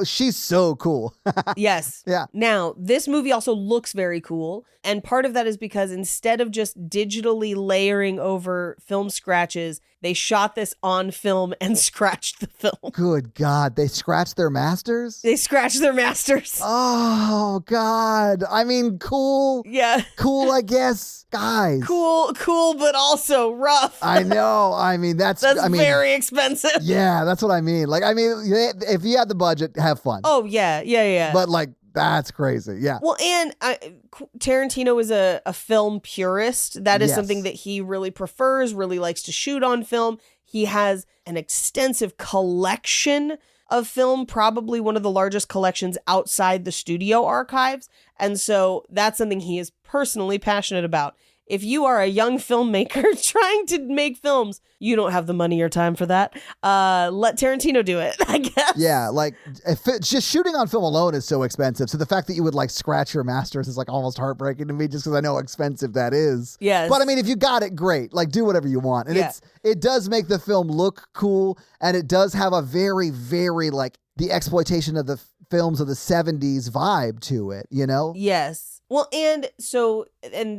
B: she's so cool.
C: Yes.
B: Yeah.
C: Now, this movie also looks very cool. And part of that is because instead of just digitally layering over film scratches, they shot this on film and scratched the film.
B: Good God. They scratched their masters?
C: They scratched their masters.
B: Oh, God. I mean, cool.
C: Yeah.
B: Cool, I guess. Guys.
C: Cool, but also rough.
B: I know. I mean, that's
C: very expensive.
B: Yeah, that's what I mean. If you had the budget, have fun.
C: Oh, yeah.
B: But That's crazy. Yeah.
C: Well, and Tarantino is a film purist. That is
B: Yes.
C: something that he really prefers, really likes to shoot on film. He has an extensive collection of film, probably one of the largest collections outside the studio archives. And so that's something he is personally passionate about. If you are a young filmmaker trying to make films, you don't have the money or time for that. Let Tarantino do it, I guess.
B: Yeah, like just shooting on film alone is so expensive. So the fact that you would like scratch your masters is like almost heartbreaking to me, just because I know how expensive that is.
C: Yes.
B: But I mean, if you got it, great. Like, do whatever you want, and
C: Yeah.
B: it does make the film look cool, and it does have a very, very like the exploitation of the films of the 70s vibe to it. You know?
C: Yes. Well, and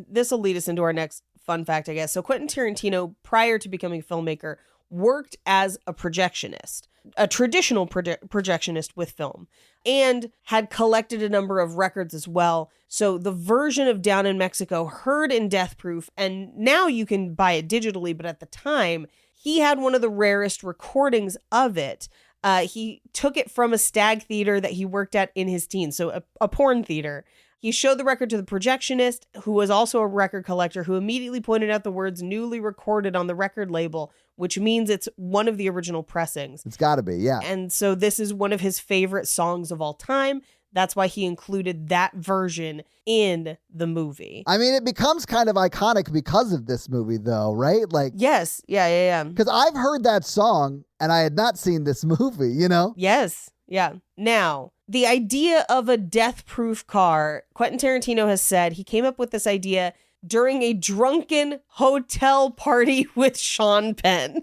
C: this will lead us into our next fun fact, I guess. So Quentin Tarantino, prior to becoming a filmmaker, worked as a projectionist, a traditional projectionist with film, and had collected a number of records as well. So the version of Down in Mexico heard in Death Proof, and now you can buy it digitally, but at the time, he had one of the rarest recordings of it. He took it from a stag theater that he worked at in his teens, so a porn theater. He showed the record to the projectionist, who was also a record collector, who immediately pointed out the words newly recorded on the record label, which means it's one of the original pressings.
B: It's got to be, yeah.
C: And so this is one of his favorite songs of all time. That's why he included that version in the movie.
B: I mean, it becomes kind of iconic because of this movie, though, right? Like,
C: Yes. Yeah.
B: because I've heard that song and I had not seen this movie, you know?
C: Yes. Yeah. Now, the idea of a death-proof car, Quentin Tarantino has said he came up with this idea during a drunken hotel party with Sean Penn.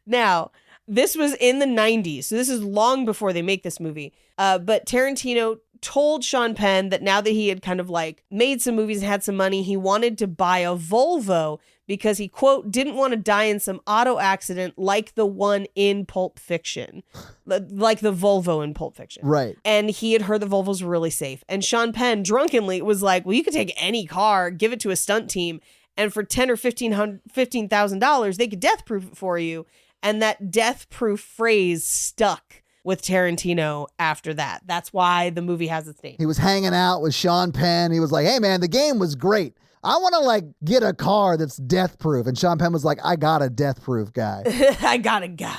C: Now, this was in the 90s, so this is long before they make this movie. But Tarantino told Sean Penn that now that he had kind of like made some movies and had some money, he wanted to buy a Volvo because he, quote, didn't want to die in some auto accident like the one in Pulp Fiction, like the Volvo in Pulp Fiction.
B: Right.
C: And he had heard the Volvos were really safe. And Sean Penn drunkenly was like, well, you could take any car, give it to a stunt team, and for $10,000 or $15,000, they could death proof it for you. And that death proof phrase stuck with Tarantino after that. That's why the movie has its name.
B: He was hanging out with Sean Penn. He was like, hey, man, the game was great. I want to like get a car that's death proof. And Sean Penn was like, I got a death proof guy.
C: I got a guy.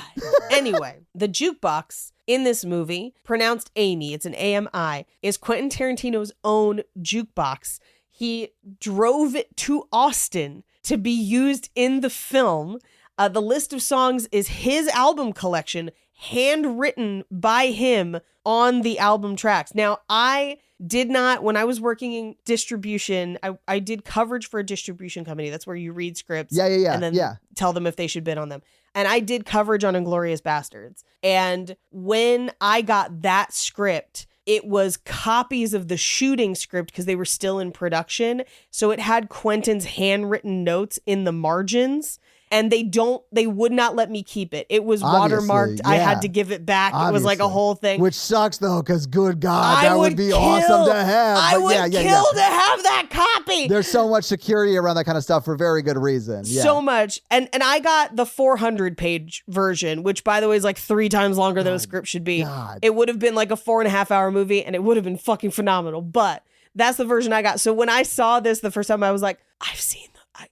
C: Anyway, the jukebox in this movie, pronounced Amy, it's an AMI, is Quentin Tarantino's own jukebox. He drove it to Austin to be used in the film. The list of songs is his album collection, handwritten by him on the album tracks. Now, I did not, when I was working in distribution, I did coverage for a distribution company. That's where you read scripts and then tell them if they should bid on them. And I did coverage on Inglourious Bastards. And when I got that script, it was copies of the shooting script because they were still in production. So it had Quentin's handwritten notes in the margins. And they would not let me keep it. It was
B: Obviously,
C: watermarked.
B: yeah.
C: I had to give it back. It was like a whole thing.
B: Which sucks though, because good God, that would be awesome to have.
C: I
B: But
C: would kill to have that copy.
B: There's so much security around that kind of stuff for very good reason. Yeah.
C: So much. And I got the 400-page version, which by the way is like 3 times longer than a script should be.
B: God.
C: It would have been like a 4.5-hour movie and it would have been fucking phenomenal. But that's the version I got. So when I saw this the first time, I was like, I've seen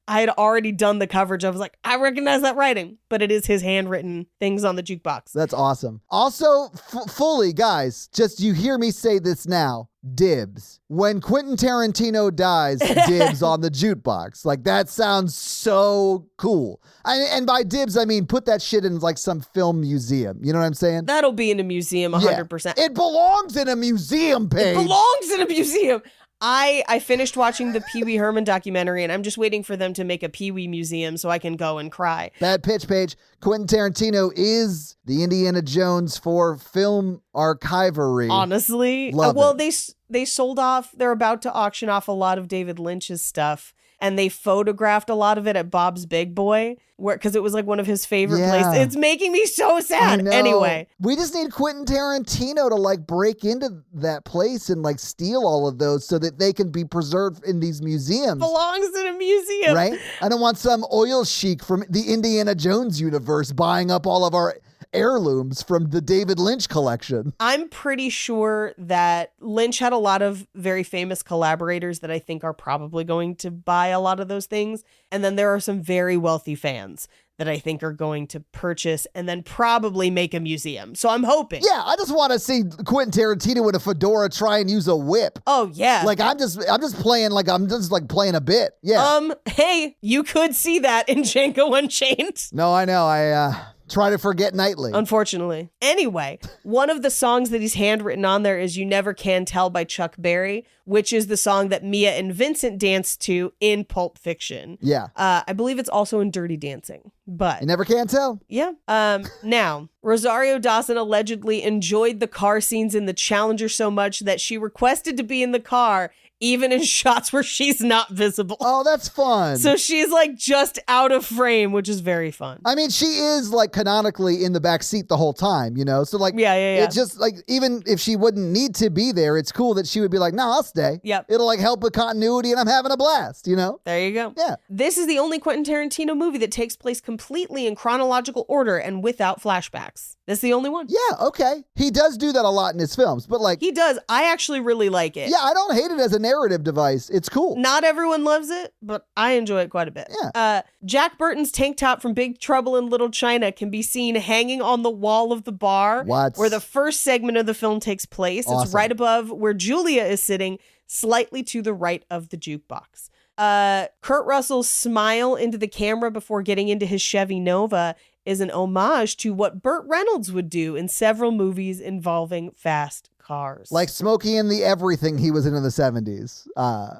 C: I had already done the coverage. I was like, I recognize that writing, but it is his handwritten things on the jukebox.
B: That's awesome. Also, fully, guys, just you hear me say this now, dibs. When Quentin Tarantino dies, dibs on the jukebox. Like, that sounds so cool. And by dibs, I mean, put that shit in like some film museum. You know what I'm saying?
C: That'll be in a museum 100%.
B: It belongs in a museum, Paige.
C: It belongs in a museum. I finished watching the Pee Wee Herman documentary and I'm just waiting for them to make a Pee Wee museum so I can go and cry.
B: Bad pitch, Paige. Quentin Tarantino is the Indiana Jones for film archivery.
C: Honestly.
B: Love it.
C: They sold off, they're about to auction off a lot of David Lynch's stuff. And they photographed a lot of it at Bob's Big Boy, because it was like one of his favorite places. It's making me so sad. Anyway.
B: We just need Quentin Tarantino to like break into that place and like steal all of those so that they can be preserved in these museums.
C: Belongs in a museum.
B: Right? I don't want some oil sheik from the Indiana Jones universe buying up all of our heirlooms from the David Lynch collection.
C: I'm pretty sure that Lynch had a lot of very famous collaborators that I think are probably going to buy a lot of those things. And then there are some very wealthy fans that I think are going to purchase and then probably make a museum. So I'm hoping.
B: Yeah, I just want to see Quentin Tarantino with a fedora try and use a whip.
C: Oh yeah.
B: Like I'm just playing like I'm just like playing a bit. Yeah.
C: Hey, you could see that in Django Unchained.
B: No, I know. I try to forget nightly.
C: Unfortunately. Anyway, one of the songs that he's handwritten on there is You Never Can Tell by Chuck Berry, which is the song that Mia and Vincent danced to in Pulp Fiction.
B: Yeah.
C: I believe it's also in Dirty Dancing, but
B: You never can tell.
C: yeah. Now, Rosario Dawson allegedly enjoyed the car scenes in The Challenger so much that she requested to be in the car even in shots where she's not visible.
B: Oh, that's fun.
C: So she's like just out of frame, which is very fun.
B: I mean, she is like canonically in the back seat the whole time, you know? So like,
C: Yeah.
B: It's just like, even if she wouldn't need to be there, it's cool that she would be like, no, I'll stay.
C: Yep.
B: It'll like help with continuity and I'm having a blast, you know?
C: There you go.
B: Yeah.
C: This is the only Quentin Tarantino movie that takes place completely in chronological order and without flashbacks. That's the only one.
B: Yeah, okay. He does do that a lot in his films, but like,
C: He does. I actually really like it.
B: yeah, I don't hate it as a narrative device. It's cool.
C: Not everyone loves it, but I enjoy it quite a bit.
B: Yeah.
C: Jack Burton's tank top from Big Trouble in Little China can be seen hanging on the wall of the bar
B: What?
C: where the first segment of the film takes place. It's
B: Awesome.
C: right above where Julia is sitting, slightly to the right of the jukebox. Kurt Russell's smile into the camera before getting into his Chevy Nova is an homage to what Burt Reynolds would do in several movies involving fast cars.
B: Like Smokey and the Everything he was in the 70s.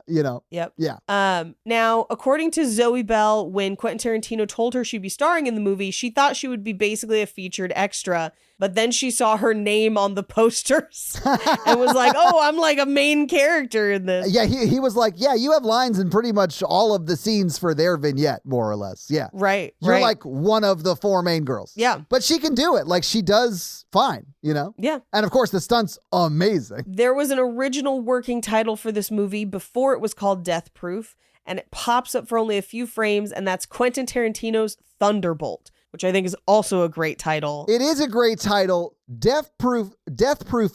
B: You know?
C: Yep.
B: Yeah.
C: Now, according to Zoe Bell, when Quentin Tarantino told her she'd be starring in the movie, she thought she would be basically a featured extra, but then she saw her name on the posters and was like, oh, I'm like a main character in this.
B: Yeah, he was like, yeah, you have lines in pretty much all of the scenes for their vignette, more or less. Yeah.
C: Right.
B: You're
C: right.
B: like one of the four main girls.
C: Yeah.
B: But she can do it. Like she does fine, you know?
C: Yeah.
B: And of course, the stunt's amazing.
C: There was an original working title for this movie before it was called Death Proof, and it pops up for only a few frames, and that's Quentin Tarantino's Thunderbolt, which I think is also a great title.
B: It is a great title. Death Proof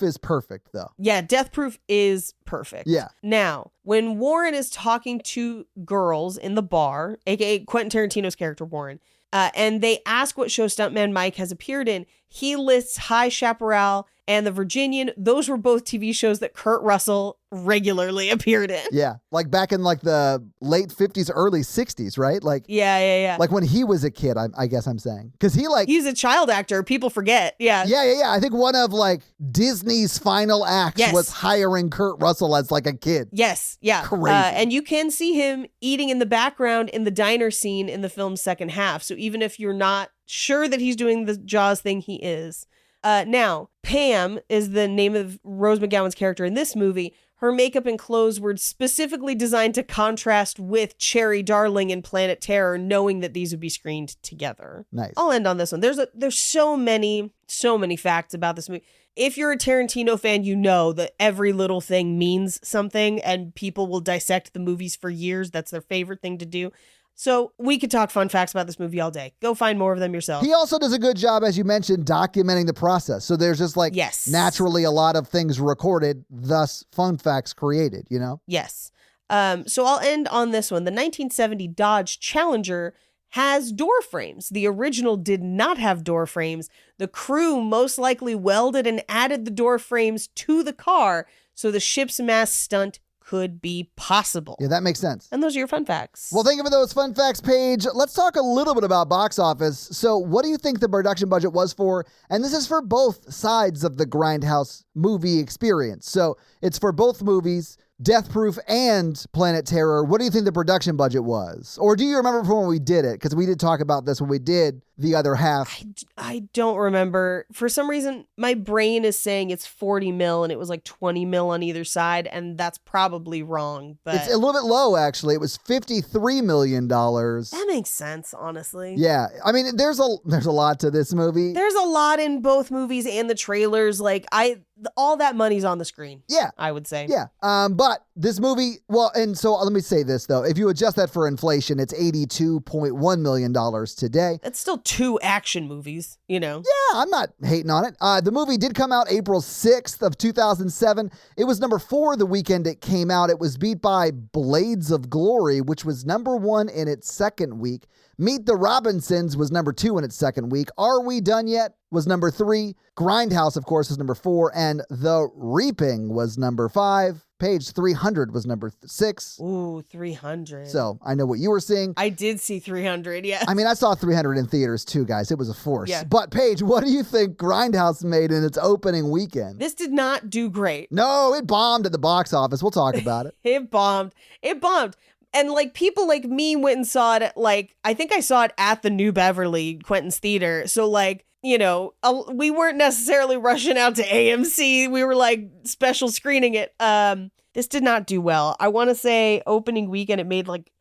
B: is perfect, though.
C: Yeah, Death Proof is perfect.
B: Yeah.
C: Now, when Warren is talking to girls in the bar, aka Quentin Tarantino's character Warren, and they ask what show Stuntman Mike has appeared in, he lists High Chaparral and The Virginian. Those were both TV shows that Kurt Russell regularly appeared in.
B: Yeah. Like back in like the late 50s, early 60s, right? Like,
C: Yeah.
B: like when he was a kid, I guess I'm saying. Because he like...
C: He's a child actor. People forget. Yeah.
B: Yeah. I think one of like Disney's final acts
C: Yes.
B: was hiring Kurt Russell as like a kid.
C: Yes. Yeah.
B: Crazy.
C: And you can see him eating in the background in the diner scene in the film's second half. So even if you're not sure that he's doing the Jaws thing, he is. Now, Pam is the name of Rose McGowan's character in this movie. Her makeup and clothes were specifically designed to contrast with Cherry Darling in Planet Terror, knowing that these would be screened together.
B: Nice.
C: I'll end on this one. There's so many facts about this movie. If you're a Tarantino fan, you know that every little thing means something, and people will dissect the movies for years. That's their favorite thing to do. So we could talk fun facts about this movie all day. Go find more of them yourself.
B: He also does a good job, as you mentioned, documenting the process. So there's just like
C: Yes.
B: naturally a lot of things recorded, thus fun facts created, you know?
C: Yes. So I'll end on this one. The 1970 Dodge Challenger has door frames. The original did not have door frames. The crew most likely welded and added the door frames to the car so the ship's mass stunt could be possible.
B: Yeah, that makes sense.
C: And those are your fun facts.
B: Well, thank you for those fun facts, Paige. Let's talk a little bit about box office. So what do you think the production budget was for? And this is for both sides of the Grindhouse movie experience. So it's for both movies, Death Proof and Planet Terror. What do you think the production budget was? Or do you remember from when we did it? Because we did talk about this when we did the other half.
C: I don't remember. For some reason, my brain is saying it's 40 mil and it was like 20 mil on either side. And that's probably wrong. But
B: It's a little bit low, actually. It was $53 million.
C: that makes sense, honestly.
B: Yeah. I mean, there's a lot to this movie.
C: There's a lot in both movies and the trailers. Like all that money's on the screen.
B: Yeah.
C: I would say.
B: Yeah. But this movie, well, and so let me say this, though. If you adjust that for inflation, it's $82.1 million today.
C: It's still 2 action movies, you know?
B: Yeah, I'm not hating on it. The movie did come out April 6th of 2007. It was number 4 the weekend it came out. It was beat by Blades of Glory, which was number 1 in its second week. Meet the Robinsons was number 2 in its second week. Are We Done Yet was number 3. Grindhouse, of course, was number 4. And The Reaping was number 5. Page 300 was number 6.
C: Ooh, 300.
B: So I know what you were seeing.
C: I did see 300, yeah.
B: I mean, I saw 300 in theaters too, guys. It was a force.
C: Yeah.
B: But Paige, what do you think Grindhouse made in its opening weekend?
C: This did not do great.
B: No, it bombed at the box office. We'll talk about it.
C: It bombed. And like people like me went and saw it at I think I saw it at the New Beverly, Quentin's Theater. So like, you know, we weren't necessarily rushing out to AMC. We were like special screening it. This did not do well. I want to say opening weekend, it made like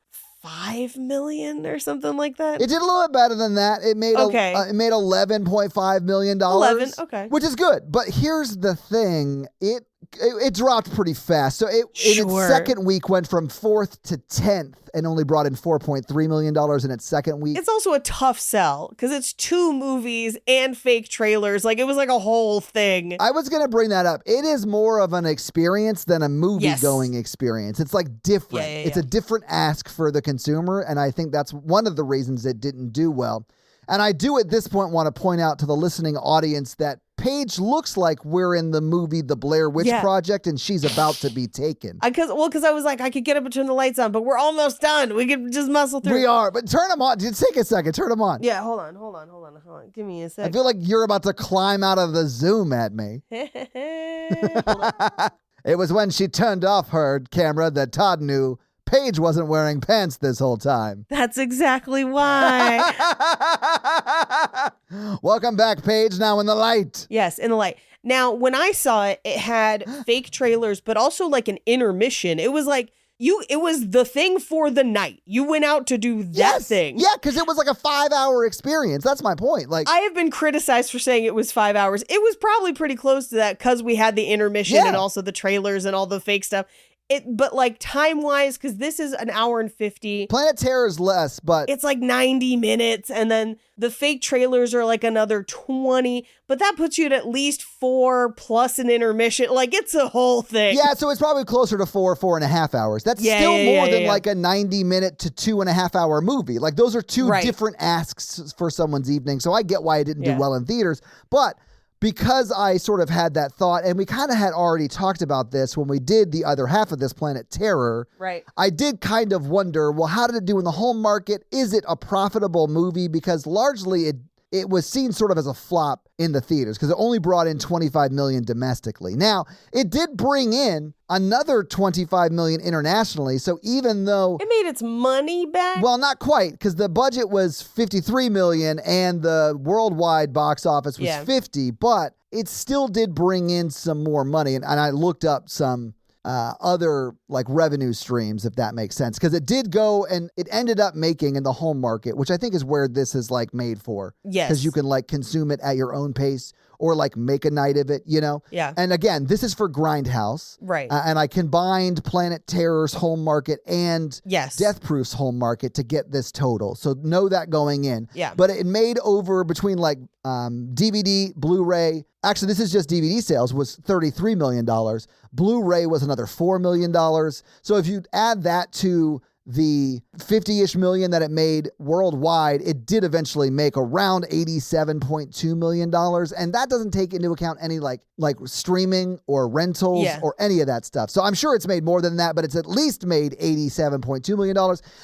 C: 5 million or something like that.
B: It did a little bit better than that. It made it made $11.5 million.
C: 11, okay.
B: Which is good. But here's the thing. It dropped pretty fast. So in its second week went from 4th to 10th and only brought in $4.3 million in its second week.
C: It's also a tough sell because it's 2 movies and fake trailers. Like it was like a whole thing.
B: I was going to bring that up. It is more of an experience than a movie-going experience. It's like different. It's a different ask for the consumer, and I think that's one of the reasons it didn't do well. And I do at this point want to point out to the listening audience that Paige looks like we're in the movie The Blair Witch Project and she's about to be taken.
C: Because I was like, I could get up and turn the lights on, but we're almost done. We could just muscle through.
B: We are, but turn them on. Just take a second. Turn them on.
C: Yeah, hold on. Give me a
B: I
C: second.
B: feel like you're about to climb out of the Zoom at me. It was when she turned off her camera that Todd knew Paige wasn't wearing pants this whole time.
C: That's exactly why.
B: Welcome back, Paige, now in the light.
C: Yes, in the light. Now, when I saw it, it had fake trailers, but also like an intermission. It was like, it was the thing for the night. You went out to do that thing.
B: Yeah, because it was like a 5-hour experience. That's my point. Like,
C: I have been criticized for saying it was 5 hours. It was probably pretty close to that because we had the intermission and also the trailers and all the fake stuff. But like time-wise, because this is an hour and 50.
B: Planet Terror is less, but
C: it's like 90 minutes, and then the fake trailers are like another 20, but that puts you at least 4 plus an intermission. Like, it's a whole thing.
B: Yeah, so it's probably closer to 4.5 hours. That's still more than like a 90-minute to 2.5-hour movie. Like, those are 2 different asks for someone's evening, so I get why it didn't do well in theaters, but because I sort of had that thought, and we kind of had already talked about this when we did the other half of this Planet Terror, I did kind of wonder, well, how did it do in the home market? Is it a profitable movie? Because largely it was seen sort of as a flop in the theaters because it only brought in $25 million domestically. Now, it did bring in another $25 million internationally. So even though
C: it made its money back,
B: well, not quite, because the budget was $53 million and the worldwide box office was $50, but it still did bring in some more money. And I looked up some other like revenue streams, if that makes sense, because it did go and it ended up making in the home market, which I think is where this is like made for.
C: Yes,
B: because you can like consume it at your own pace or like make a night of it, you know?
C: Yeah.
B: And again, this is for Grindhouse.
C: Right.
B: And I combined Planet Terror's home market and
C: Death
B: Proof's home market to get this total. So know that going in.
C: Yeah.
B: But it made over between like DVD, Blu-ray. Actually, this is just DVD sales, was $33 million. Blu-ray was another $4 million. So if you add that to the 50-ish million that it made worldwide, it did eventually make around $87.2 million. And that doesn't take into account any like streaming or rentals or any of that stuff. So I'm sure it's made more than that, but it's at least made $87.2 million.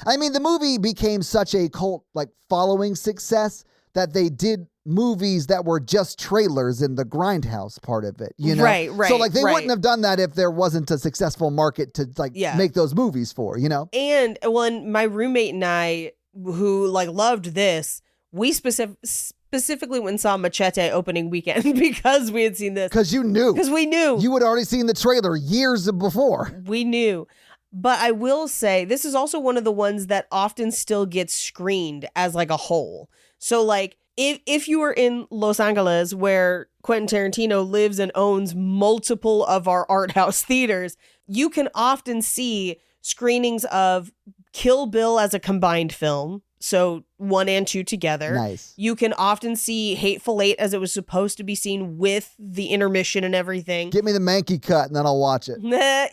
B: I mean, the movie became such a cult like following success that they did movies that were just trailers in the Grindhouse part of it, you know?
C: Right.
B: So like they wouldn't have done that if there wasn't a successful market to like make those movies for, you know?
C: And when my roommate and I, who like loved this, we specifically went and saw Machete opening weekend because we had seen this.
B: Because you knew.
C: Because we knew.
B: You had already seen the trailer years before.
C: We knew. But I will say, this is also one of the ones that often still gets screened as like a whole. So like, if you are in Los Angeles, where Quentin Tarantino lives and owns multiple of our art house theaters, you can often see screenings of Kill Bill as a combined film. So 1 and 2 together.
B: Nice.
C: You can often see Hateful Eight as it was supposed to be seen with the intermission and everything.
B: Give me the Mankey cut and then I'll watch it.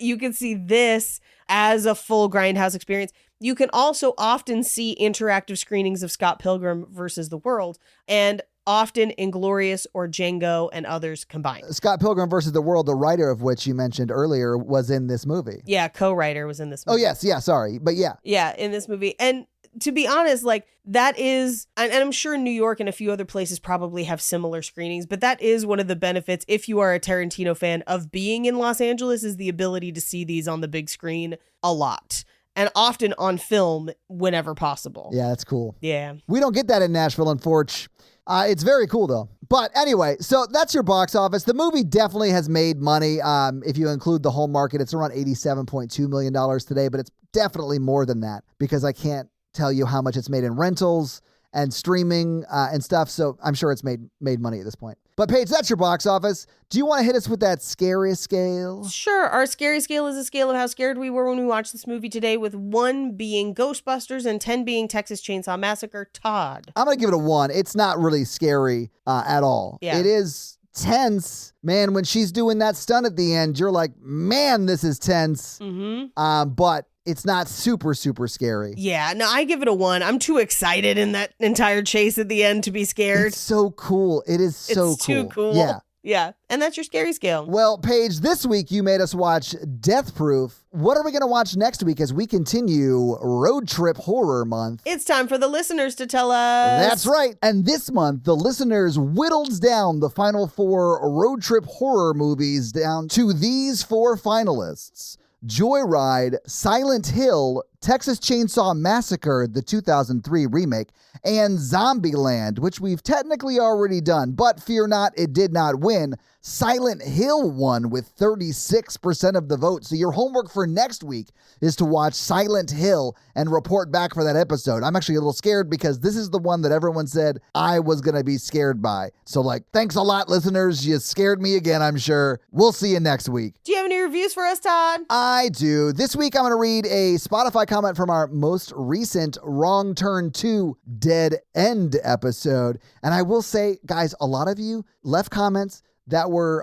C: You can see this as a full Grindhouse experience. You can also often see interactive screenings of Scott Pilgrim versus the World, and often Inglourious or Django and others combined.
B: Scott Pilgrim versus the World, the writer of which you mentioned earlier, was in this movie.
C: Yeah, co-writer was in this movie.
B: Oh, yes. Yeah, sorry. But yeah.
C: Yeah, in this movie. And to be honest, like that is, and I'm sure New York and a few other places probably have similar screenings, but that is one of the benefits, if you are a Tarantino fan, of being in Los Angeles, is the ability to see these on the big screen a lot. And often on film whenever possible.
B: Yeah, that's cool.
C: Yeah.
B: We don't get that in Nashville, unfortunately. It's very cool, though. But anyway, so that's your box office. The movie definitely has made money. If you include the home market, it's around $87.2 million today, but it's definitely more than that because I can't tell you how much it's made in rentals and streaming and stuff. So I'm sure it's made money at this point. But Paige, that's your box office. Do you want to hit us with that scariest scale?
C: Sure. Our scary scale is a scale of how scared we were when we watched this movie today, with 1 being Ghostbusters and 10 being Texas Chainsaw Massacre. Todd.
B: I'm going to give it a 1. It's not really scary at all.
C: Yeah.
B: It is tense. Man, when she's doing that stunt at the end, you're like, man, this is tense.
C: Mm-hmm.
B: But it's not super, super scary.
C: Yeah, no, I give it a 1. I'm too excited in that entire chase at the end to be scared.
B: It's so cool. It is so cool.
C: It's too cool.
B: Yeah.
C: Yeah. And that's your scary scale.
B: Well, Paige, this week you made us watch Death Proof. What are we going to watch next week as we continue Road Trip Horror Month?
C: It's time for the listeners to tell us.
B: That's right. And this month, the listeners whittled down the final 4 road trip horror movies down to these 4 finalists: Joyride, Silent Hill, Texas Chainsaw Massacre, the 2003 remake, and Zombieland, which we've technically already done, but fear not, it did not win. Silent Hill won with 36% of the vote. So your homework for next week is to watch Silent Hill and report back for that episode. I'm actually a little scared because this is the one that everyone said I was going to be scared by. So thanks a lot, listeners. You scared me again, I'm sure. We'll see you next week.
C: Do you have any reviews for us, Todd?
B: I do. This week, I'm going to read a Spotify comment from our most recent Wrong Turn 2 Dead End episode. And I will say, guys, a lot of you left comments that were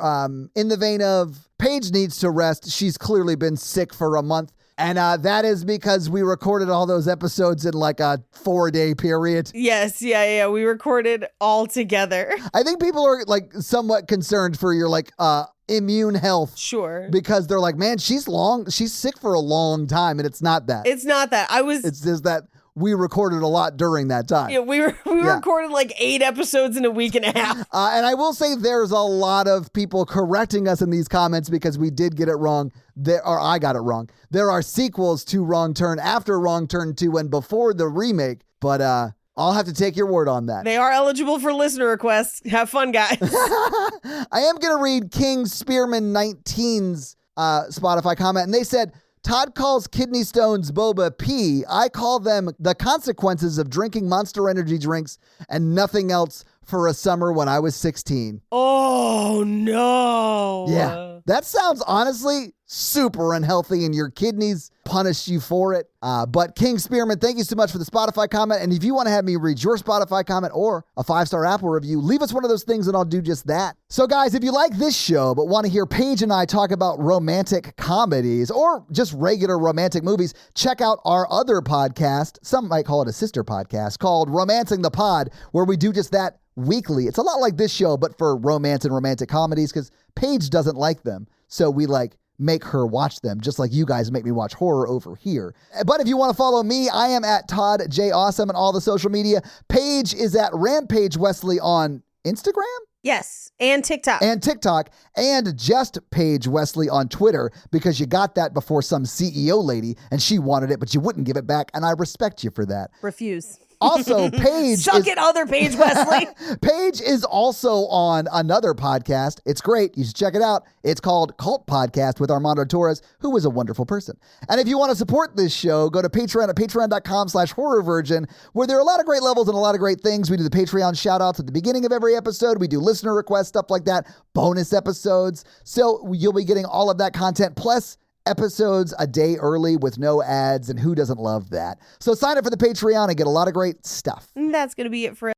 B: in the vein of, Paige needs to rest. She's clearly been sick for a month. And that is because we recorded all those episodes in a 4-day period.
C: Yes, yeah. We recorded all together.
B: I think people are somewhat concerned for your immune health.
C: Sure.
B: Because they're like, man, she's sick for a long time. And it's not that.
C: It's not that.
B: It's just that we recorded a lot during that time.
C: Yeah, we recorded 8 episodes in a week and a half.
B: And I will say there's a lot of people correcting us in these comments because we did get it wrong. I got it wrong. There are sequels to Wrong Turn after Wrong Turn 2 and before the remake, but I'll have to take your word on that.
C: They are eligible for listener requests. Have fun, guys.
B: I am going to read King Spearman 19's Spotify comment, and they said, Todd calls kidney stones boba pee. I call them the consequences of drinking Monster Energy drinks and nothing else for a summer when I was 16.
C: Oh, no.
B: Yeah. That sounds honestly super unhealthy and your kidneys punish you for it. But King Spearman, thank you so much for the Spotify comment. And if you want to have me read your Spotify comment or a 5-star Apple review, leave us one of those things and I'll do just that. So guys, if you like this show but want to hear Paige and I talk about romantic comedies or just regular romantic movies, check out our other podcast. Some might call it a sister podcast called Romancing the Pod, where we do just that weekly. It's a lot like this show, but for romance and romantic comedies because Paige doesn't like them. So we make her watch them, just like you guys make me watch horror over here. But if you want to follow me, I am at Todd J. Awesome on all the social media. Paige is at Rampage Wesley on Instagram?
C: Yes, and TikTok.
B: And just Paige Wesley on Twitter, because you got that before some CEO lady and she wanted it, but you wouldn't give it back. And I respect you for that.
C: Refuse.
B: Also, Paige
C: Suck it, other Paige Wesley.
B: Paige is also on another podcast. It's great. You should check it out. It's called Cult Podcast with Armando Torres, who was a wonderful person. And if you want to support this show, go to Patreon at patreon.com/horrorvirgin, where there are a lot of great levels and a lot of great things. We do the Patreon shout outs at the beginning of every episode. We do listener requests, stuff like that, bonus episodes. So you'll be getting all of that content, plus episodes a day early with no ads, and who doesn't love that? So sign up for the Patreon and get a lot of great stuff.
C: That's going to be it for